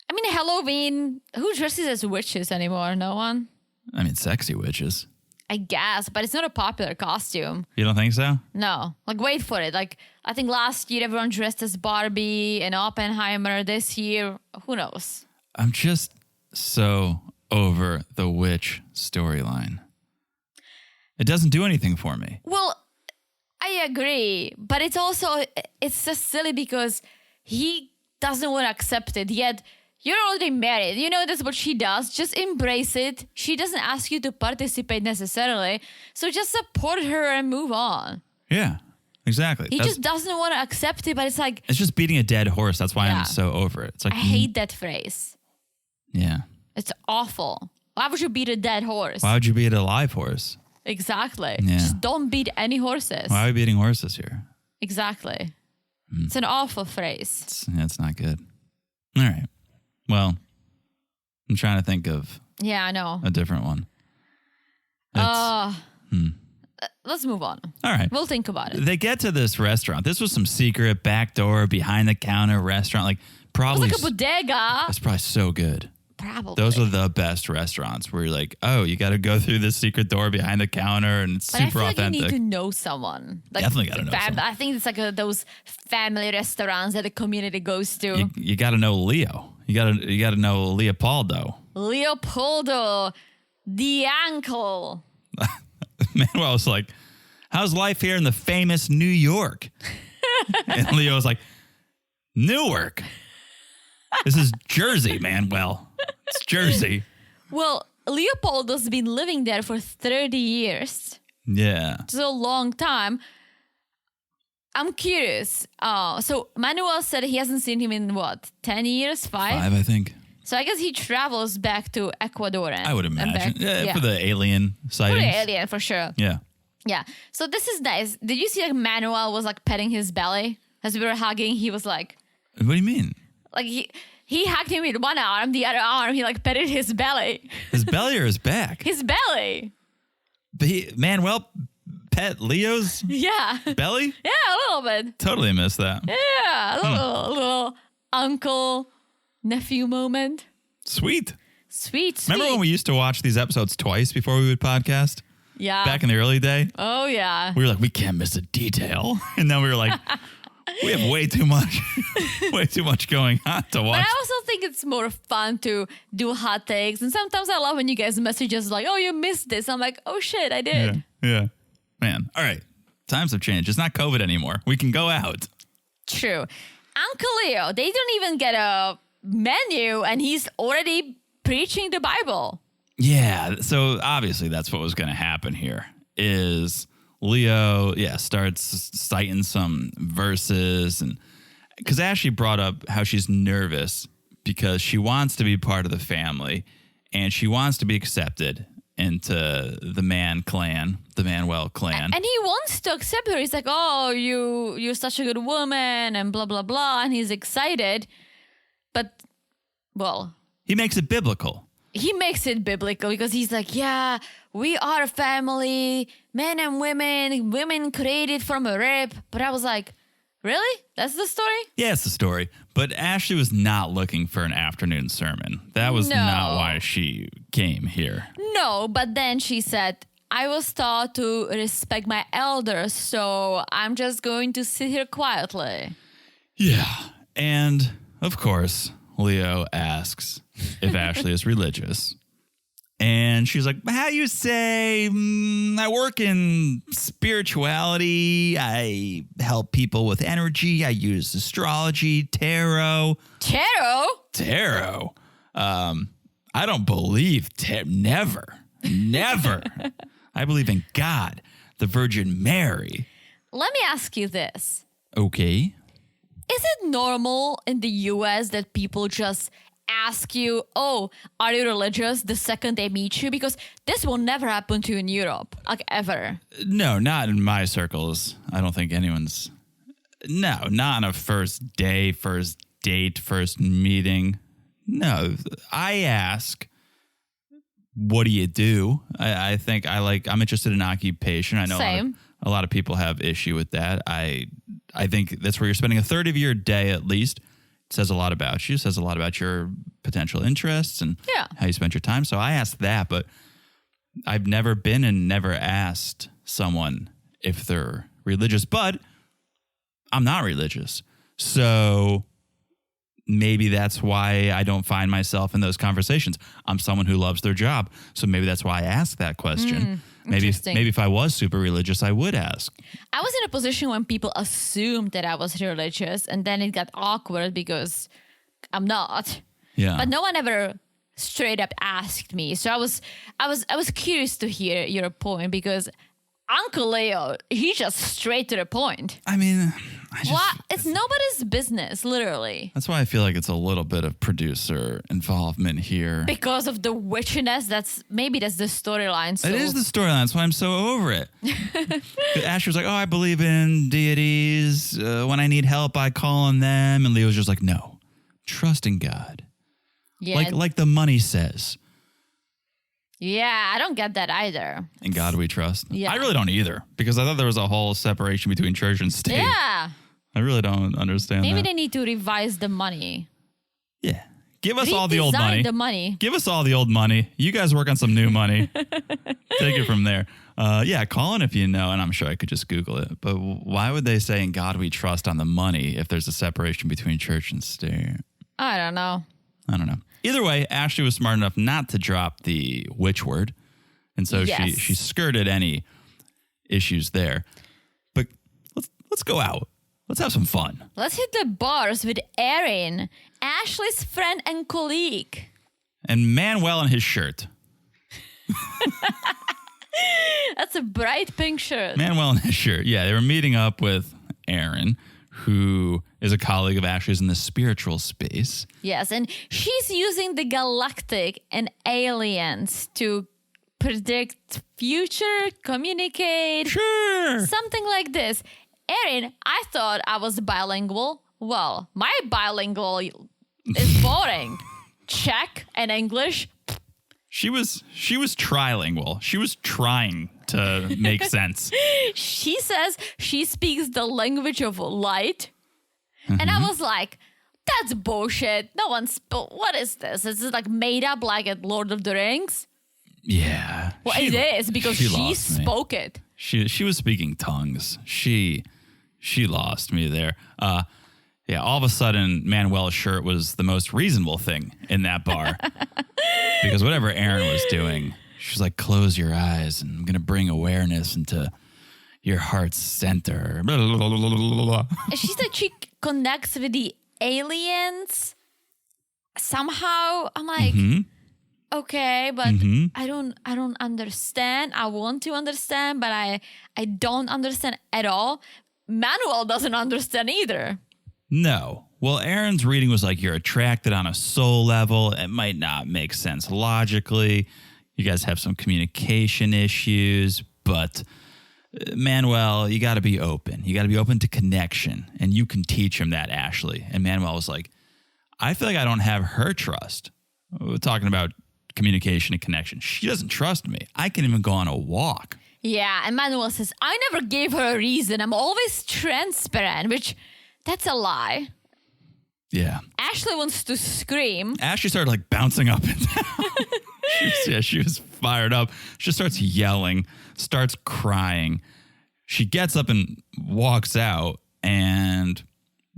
I mean, Halloween, who dresses as witches anymore? No one? I mean, sexy witches. I guess, but it's not a popular costume. You don't think so? No. Like, wait for it. Like, I think last year everyone dressed as Barbie and Oppenheimer. This year, who knows? I'm just so over the witch storyline. It doesn't do anything for me. Well, I agree, but it's just silly because he doesn't want to accept it, yet you're already married. You know that's what she does. Just embrace it. She doesn't ask you to participate necessarily. So just support her and move on. Yeah, exactly. He just doesn't want to accept it, but it's like... It's just beating a dead horse. That's why I'm so over it. It's like I hate that phrase. Yeah. It's awful. Why would you beat a dead horse? Why would you beat a live horse? Exactly. Yeah. Just don't beat any horses. Why are we beating horses here? Exactly. It's an awful phrase. It's not good. All right. Well, I'm trying to think of I know. a different one. Let's move on. All right. We'll think about it. They get to this restaurant. This was some secret backdoor behind the counter restaurant. Like probably It's like a bodega. That's probably so good. Probably. Those are the best restaurants where you're like, oh, you got to go through this secret door behind the counter and it's But super I feel authentic. like you need to know someone. Like, Definitely got to know someone. I think it's like those family restaurants that the community goes to. You got to know Leo. You got to know Leopoldo. Leopoldo, the uncle. Manuel was like, how's life here in the famous New York? And Leo was like, Newark. This is Jersey, Manuel. It's Jersey. Well, Leopoldo's been living there for 30 years. Yeah. It's a long time. I'm curious. So Manuel said he hasn't seen him in what, 10 years? 5? 5, I think. So I guess he travels back to Ecuador. I would imagine. Yeah, For the alien for sightings. the alien, for sure. Yeah. Yeah. So this is nice. Did you see like Manuel was like petting his belly as we were hugging? He was like, What do you mean? like he hugged him with one arm, the other arm he like petted his belly. His belly or his back? His belly. Manuel pet Leo's Yeah. belly? Yeah, a little bit. Totally missed that. Yeah, a little uncle nephew moment. Sweet. Sweet. Remember when we used to watch these episodes twice before we would podcast? Yeah. Back in the early day? Oh yeah. We were like, we can't miss a detail. And then we were like, we have way too much going on to watch. But I also think it's more fun to do hot takes. And sometimes I love when you guys message us like, oh, you missed this. I'm like, oh shit, I did. Yeah. Man. All right. Times have changed. It's not COVID anymore. We can go out. True. Uncle Leo, they don't even get a menu and he's already preaching the Bible. Yeah. So obviously that's what was going to happen here is Leo, starts citing some verses. And because Ashley brought up how she's nervous because she wants to be part of the family and she wants to be accepted into the Manuel clan. And he wants to accept her. He's like, oh, you're such a good woman and blah, blah, blah. And he's excited. But, well. He makes it biblical. He makes it biblical because he's like, yeah, we are a family, men and women created from a rib. But I was like, really? That's the story? Yeah, it's the story. But Ashley was not looking for an afternoon sermon. That was not why she came here. No, but then she said, I was taught to respect my elders, so I'm just going to sit here quietly. Yeah. And, of course, Leo asks if Ashley is religious. And she's like, how you say, I work in spirituality. I help people with energy. I use astrology, tarot. Tarot? I don't believe, never. I believe in God, the Virgin Mary. Let me ask you this. Okay. Is it normal in the US that people just ask you, oh, are you religious the second they meet you? Because this will never happen to you in Europe, like ever. No, not in my circles. I don't think anyone's... No, not on a first day, first date, first meeting. No, I ask, what do you do? I think I'm interested in occupation. I know Same. A lot of people have issue with that. I think that's where you're spending a third of your day at least. It says a lot about you, says a lot about your potential interests and how you spend your time. So I asked that, but I've never been and never asked someone if they're religious, but I'm not religious. So maybe that's why I don't find myself in those conversations. I'm someone who loves their job. So maybe that's why I ask that question. Maybe Interesting. if I was super religious, I would ask. I was in a position when people assumed that I was religious, and then it got awkward because I'm not. Yeah. But no one ever straight up asked me. So I was curious to hear your point, because Uncle Leo, he just straight to the point. I mean, It's nobody's business, literally. That's why I feel like it's a little bit of producer involvement here. Because of the witchiness, that's the storyline. So. It is the storyline. That's why I'm so over it. Ashley was like, oh, I believe in deities. When I need help, I call on them. And Leo's just like, no, trust in God. Yeah. Like the money says. Yeah, I don't get that either. In God we trust. Yeah. I really don't either, because I thought there was a whole separation between church and state. Yeah. I really don't understand Maybe that. they need to revise the money. Yeah. Give us all the old money. Redesign the money. Give us all the old money. You guys work on some new money. Take it from there. Yeah, call in if you know, and I'm sure I could just Google it. But why would they say in God we trust on the money if there's a separation between church and state? I don't know. Either way, Ashley was smart enough not to drop the witch word. And so Yes. she skirted any issues there. But let's go out. Let's have some fun. Let's hit the bars with Erin, Ashley's friend and colleague. And Manuel in his shirt. That's a bright pink shirt. Manuel in his shirt. Yeah, they were meeting up with Erin, who is a colleague of Ashley's in the spiritual space. Yes, and she's using the galactic and aliens to predict future, communicate, Sure. something like this. Erin, I thought I was bilingual. Well, my bilingual is boring. Czech and English. She was trilingual. She was trying to make sense. She says she speaks the language of light. And I was like, that's bullshit. No one what is this? Is it like made up like at Lord of the Rings? Yeah. Well, it is because she lost me. spoke it. She was speaking tongues. She lost me there. Yeah, all of a sudden, Manuel's shirt was the most reasonable thing in that bar. Because whatever Erin was doing, she's like, close your eyes and I'm going to bring awareness into your heart's center. And she said she connects with the aliens somehow. I'm like, okay, but I don't understand. I want to understand, but I don't understand at all. Manuel doesn't understand either. No. Well, Erin's reading was like, you're attracted on a soul level. It might not make sense logically. You guys have some communication issues, but Manuel, you got to be open. You got to be open to connection, and you can teach him that, Ashley. And Manuel was like, I feel like I don't have her trust. We're talking about communication and connection. She doesn't trust me. I can't even go on a walk. Yeah, and Manuel says, I never gave her a reason. I'm always transparent, which that's a lie. Yeah. Ashley wants to scream. Ashley started like bouncing up and down. She was fired up. She starts yelling, starts crying. She gets up and walks out, and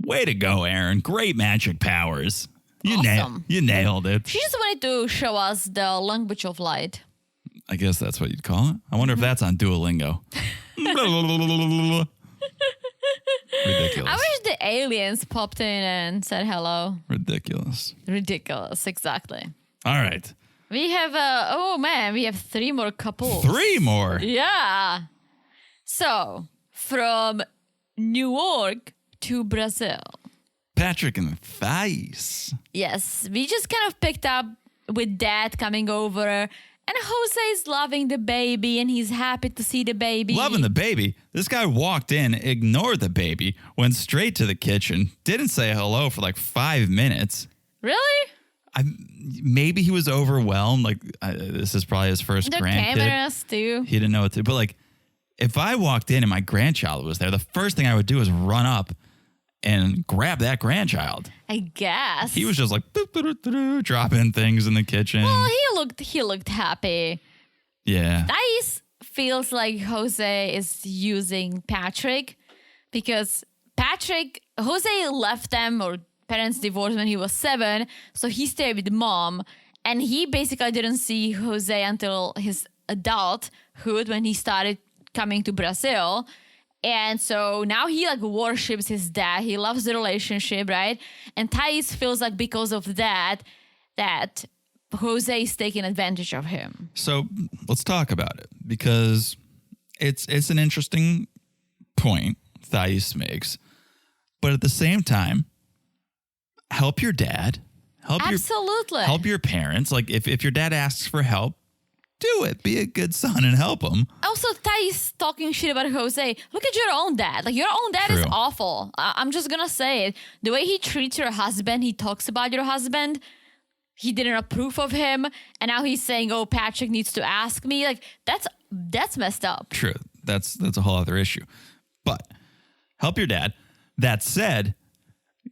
way to go, Erin. Great magic powers. Awesome. You nailed it. She just wanted to show us the language of light. I guess that's what you'd call it. I wonder if that's on Duolingo. Ridiculous. I wish the aliens popped in and said hello. Ridiculous. Ridiculous, exactly. All right. We have, we have 3 more couples. 3 more. Yeah. So, from New York to Brazil. Patrick and Thais. Yes, we just kind of picked up with Dad coming over. And Jose's loving the baby, and he's happy to see the baby. Loving the baby. This guy walked in, ignored the baby, went straight to the kitchen, didn't say hello for like 5 minutes. Really? Maybe he was overwhelmed. Like, this is probably his first The grandkid. cameras, too. He didn't know what to do. But like, if I walked in and my grandchild was there, the first thing I would do is run up and grab that grandchild. I guess. He was just like dropping things in the kitchen. Well, he looked happy. Yeah. Thais feels like Jose is using Patrick because Jose left them, or parents divorced when he was 7, so he stayed with mom, and he basically didn't see Jose until his adulthood when he started coming to Brazil. And so now he like worships his dad. He loves the relationship, right? And Thais feels like because of that Jose is taking advantage of him. So let's talk about it, because it's an interesting point Thais makes. But at the same time, help your dad. Absolutely. Help your parents. Like if your dad asks for help, do it. Be a good son and help him. Also, Thais talking shit about Jose. Look at your own dad. Like, your own dad is True. awful. I'm just gonna say it. The way he treats your husband, he talks about your husband, he didn't approve of him, and now he's saying, oh, Patrick needs to ask me. Like, that's messed up. True. That's a whole other issue. But help your dad. That said,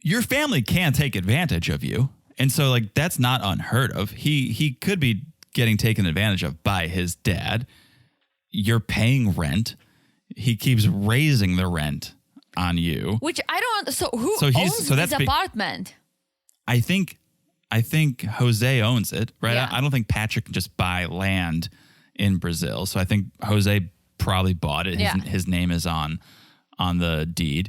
your family can take advantage of you. And so, like, that's not unheard of. He could be getting taken advantage of by his dad. You're paying rent. He keeps raising the rent on you. Which I don't. So who So he's- owns so that's his apartment? I think Jose owns it, right? Yeah. I don't think Patrick can just buy land in Brazil. So I think Jose probably bought it. His name is on the deed.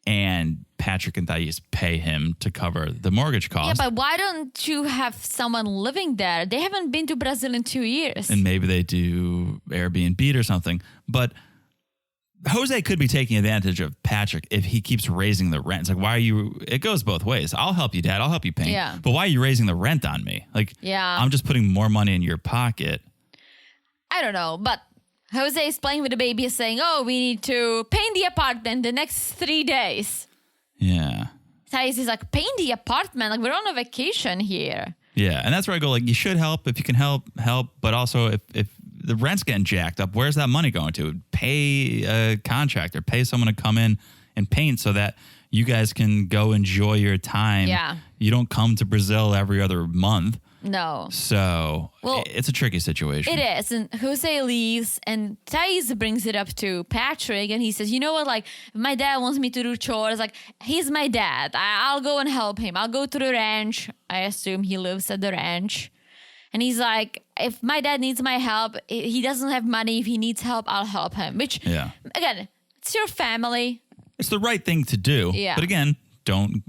And Patrick and Thais pay him to cover the mortgage cost. Yeah, but why don't you have someone living there? They haven't been to Brazil in 2 years. And maybe they do Airbnb or something. But Jose could be taking advantage of Patrick if he keeps raising the rent. It's like, why are you? It goes both ways. I'll help you, Dad. I'll help you pay. Yeah. But why are you raising the rent on me? Like, Yeah. I'm just putting more money in your pocket. I don't know, but Jose is playing with the baby, saying, oh, we need to paint the apartment the next 3 days. Yeah. Thais is like, paint the apartment? Like, we're on a vacation here. Yeah. And that's where I go, like, you should help. If you can help. But also, if the rent's getting jacked up, where's that money going to? Pay a contractor, pay someone to come in and paint so that you guys can go enjoy your time. Yeah. You don't come to Brazil every other month. No. So Well, it's a tricky situation. It is. And Jose leaves, and Thais brings it up to Patrick, and he says, you know what, like, if my dad wants me to do chores, like, he's my dad. I'll go and help him. I'll go to the ranch. I assume he lives at the ranch. And he's like, if my dad needs my help, he doesn't have money. If he needs help, I'll help him. Which, again, it's your family. It's the right thing to do. Yeah. But again, don't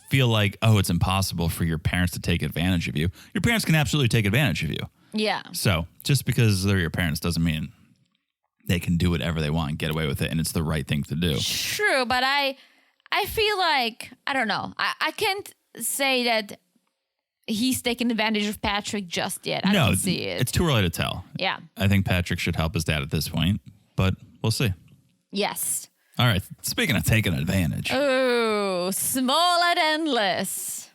feel like, oh, it's impossible for your parents to take advantage of you. Your parents can absolutely take advantage of you. Yeah. So just because they're your parents doesn't mean they can do whatever they want and get away with it, and it's the right thing to do. True, but I feel like, I don't know. I can't say that he's taking advantage of Patrick just yet. I don't see it. It's too early to tell. Yeah. I think Patrick should help his dad at this point, but we'll see. Yes. All right. Speaking of taking advantage. Oh, small and endless.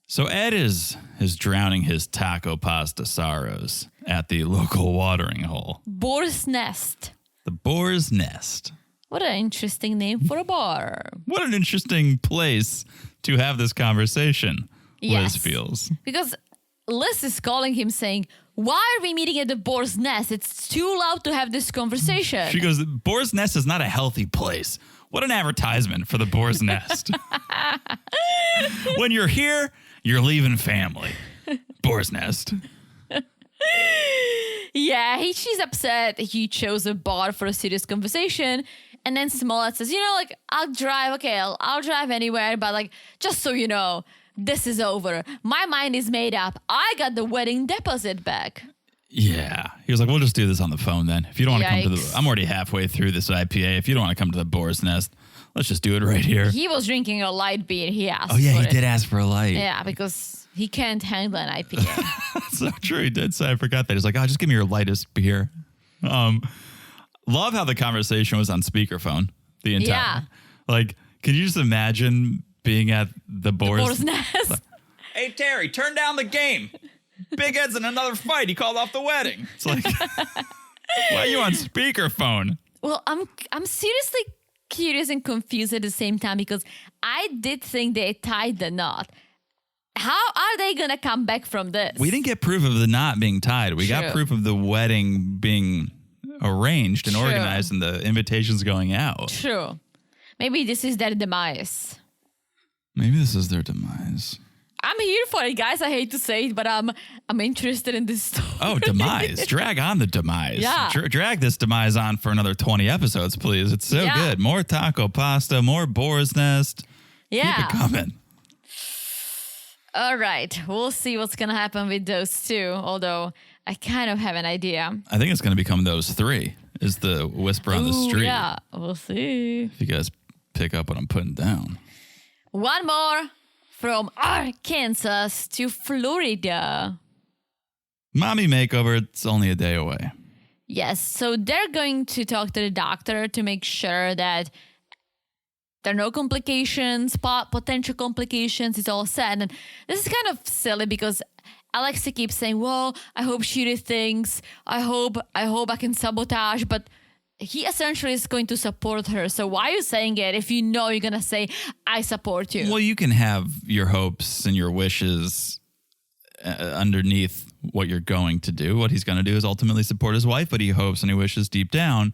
So Ed is drowning his taco pasta sorrows at the local watering hole. Boar's Nest. The Boar's Nest. What an interesting name for a bar. What an interesting place to have this conversation, Yes. Liz feels. Because Liz is calling him saying, why are we meeting at the Boar's Nest? It's too loud to have this conversation. She goes, Boar's Nest is not a healthy place. What an advertisement for the Boar's Nest. When you're here, you're leaving family. Boar's Nest. Yeah, she's upset he chose a bar for a serious conversation. And then Smollett says, like, I'll drive. Okay, I'll drive anywhere. But, like, just so you know, this is over. My mind is made up. I got the wedding deposit back. Yeah. He was like, we'll just do this on the phone then. If you don't want to come to Yikes. I'm already halfway through this IPA. If you don't want to come to the Boar's Nest, let's just do it right here. He was drinking a light beer. He asked Oh, yeah, for he it. did ask for a light. Yeah, because he can't handle an IPA. That's so true. He did say, I forgot that. He's like, oh, just give me your lightest beer. Love how the conversation was on speakerphone the entire. Yeah. Like, can you just imagine being at the Boar's Nest. Hey, Terry, turn down the game. Big Ed's in another fight. He called off the wedding. It's like, why are you on speakerphone? Well, I'm seriously curious and confused at the same time because I did think they tied the knot. How are they going to come back from this? We didn't get proof of the knot being tied. We got True. proof of the wedding being arranged and True. organized and the invitations going out. True. Maybe this is their demise. Maybe this is their demise. I'm here for it, guys. I hate to say it, but I'm interested in this story. Oh, demise. Drag on the demise. Yeah. Drag this demise on for another 20 episodes, please. It's so good. More taco pasta, more boar's nest. Yeah. Keep it coming. All right. We'll see what's going to happen with those two, although I kind of have an idea. I think it's going to become those three, is the whisper on the street. Yeah, we'll see. If you guys pick up what I'm putting down. One more from Arkansas to Florida. Mommy makeover, it's only a day away. Yes, so they're going to talk to the doctor to make sure that there are no complications, potential complications, it's all set. And this is kind of silly because Alexei keeps saying, well, I hope she rethinks. I hope I can sabotage. But he essentially is going to support her. So why are you saying it if you know you're going to say, I support you? Well, you can have your hopes and your wishes underneath what you're going to do. What he's going to do is ultimately support his wife, but he hopes and he wishes deep down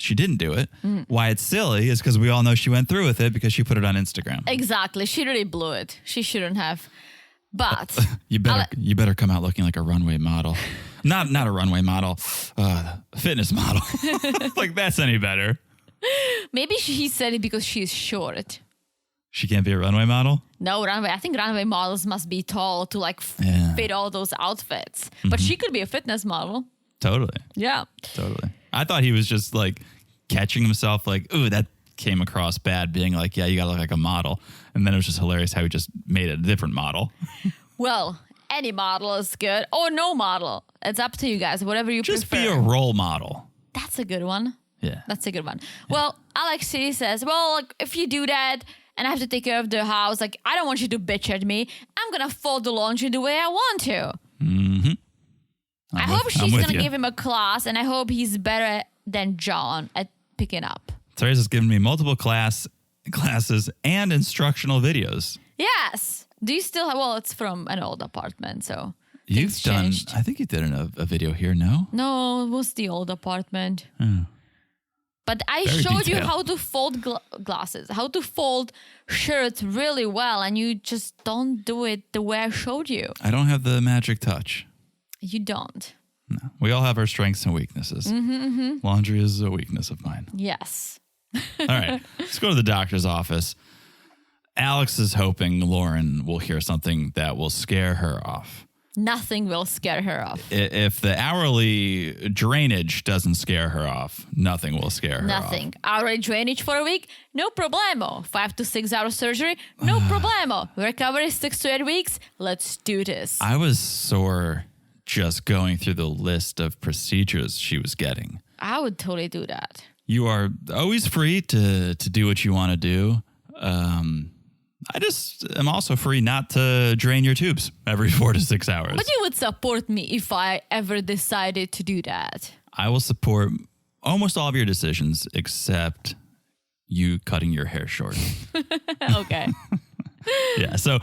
she didn't do it. Why it's silly is because we all know she went through with it because she put it on Instagram. Exactly. She really blew it. She shouldn't have. But you better come out looking like a runway model. Not a runway model, fitness model. Like that's any better. Maybe he said it because she's short. She can't be a runway model? No, runway. I think runway models must be tall to like fit all those outfits. But she could be a fitness model. Totally. Yeah. Totally. I thought he was just like catching himself like, ooh, that came across bad, being like, yeah, you gotta look like a model. And then it was just hilarious how he just made a different model. Well, any model is good or no model. It's up to you guys, whatever you just prefer. Just be a role model. That's a good one. Yeah. That's a good one. Yeah. Well, Alexei says, well, like, if you do that and I have to take care of the house, like, I don't want you to bitch at me. I'm going to fold the laundry the way I want to. Mm-hmm. I hope she's going to give him a class, and I hope he's better than John at picking up. Teresa's given me multiple classes and instructional videos. Yes. Do you still have, well, it's from an old apartment, so you've done, changed. I think you did a video here, no? No, it was the old apartment. Oh. But I showed you how to fold glasses, how to fold shirts really well, and you just don't do it the way I showed you. I don't have the magic touch. You don't. No. We all have our strengths and weaknesses. Laundry is a weakness of mine. Yes. All right. Let's go to the doctor's office. Alex is hoping Loren will hear something that will scare her off. Nothing will scare her off. If the hourly drainage doesn't scare her off, nothing will scare her off. Nothing. Hourly drainage for a week? No problemo. 5 to 6 hour surgery? No problemo. Recovery 6 to 8 weeks? Let's do this. I was sore just going through the list of procedures she was getting. I would totally do that. You are always free to do what you want to do. I just am also free not to drain your tubes every 4 to 6 hours. But you would support me if I ever decided to do that. I will support almost all of your decisions except you cutting your hair short. Okay. Yeah. So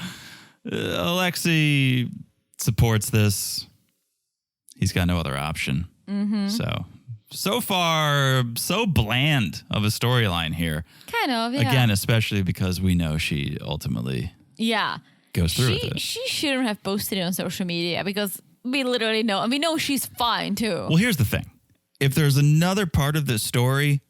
Alexei supports this. He's got no other option. So far, so bland of a storyline here. Kind of, yeah. Again, especially because we know she ultimately goes through with it. She shouldn't have posted it on social media because we literally know. And we know she's fine, too. Well, here's the thing. If there's another part of this story,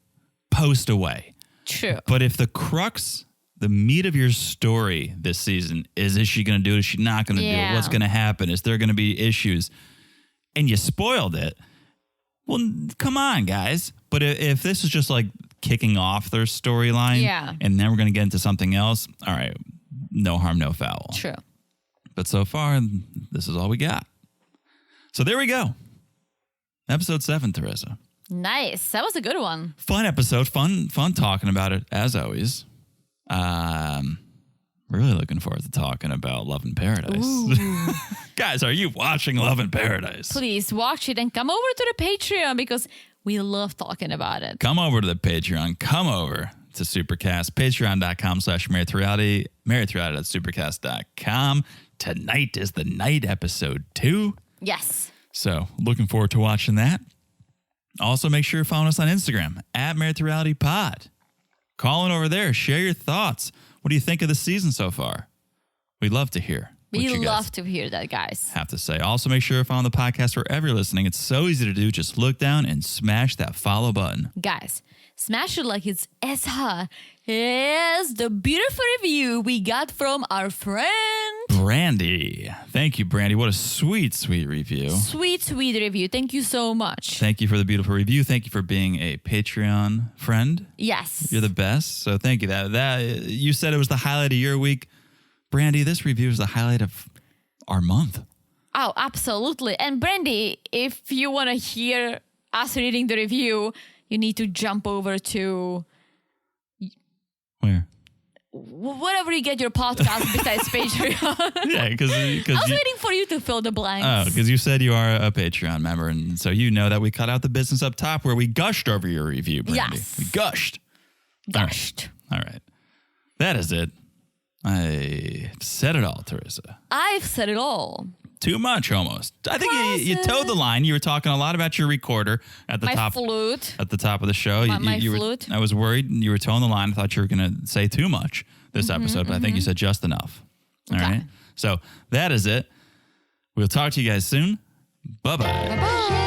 post away. True. But if the crux, the meat of your story this season is she going to do it? Is she not going to do it? What's going to happen? Is there going to be issues? And you spoiled it. Well, come on, guys. But if this is just like kicking off their storyline and then we're going to get into something else, all right, no harm, no foul. True. But so far, this is all we got. So there we go. Episode 7, Teresa. Nice. That was a good one. Fun episode. Fun talking about it, as always. Really looking forward to talking about Love in Paradise. Guys, are you watching Love in Paradise? Please watch it and come over to the Patreon because we love talking about it. Come over to the Patreon. Come over to Supercast. Patreon.com/marriedtoreality. Marriedtoreality.supercast.com. Tonight is the night, episode 2. Yes. So looking forward to watching that. Also, make sure you're following us on Instagram @marriedtorealitypod. Call in over there. Share your thoughts. What do you think of the season so far? We'd love to hear. We which you love guys to hear that, guys. have to say. Also, make sure to follow the podcast wherever you're listening. It's so easy to do. Just look down and smash that follow button. Guys, smash it like it's as hot as the beautiful review we got from our friend Brandy. Thank you, Brandy. What a sweet, sweet review. Sweet, sweet review. Thank you so much. Thank you for the beautiful review. Thank you for being a Patreon friend. Yes. You're the best. So thank you. That you said it was the highlight of your week. Brandy, this review is the highlight of our month. Oh, absolutely. And Brandy, if you want to hear us reading the review, you need to jump over to Where? whatever you get your podcast besides Patreon. Yeah, because I was waiting for you to fill the blanks. Oh, because you said you are a Patreon member, and so you know that we cut out the business up top where we gushed over your review, Brandy. Yes. We gushed. Gushed. All right. That is it. I said it all, Teresa. I've said it all. Too much, almost. I think you towed the line. You were talking a lot about your recorder at the My top. flute. At the top of the show. My you flute. I was worried you were towing the line. I thought you were going to say too much this episode, but I think you said just enough. All right. So that is it. We'll talk to you guys soon. Bye-bye. Bye-bye.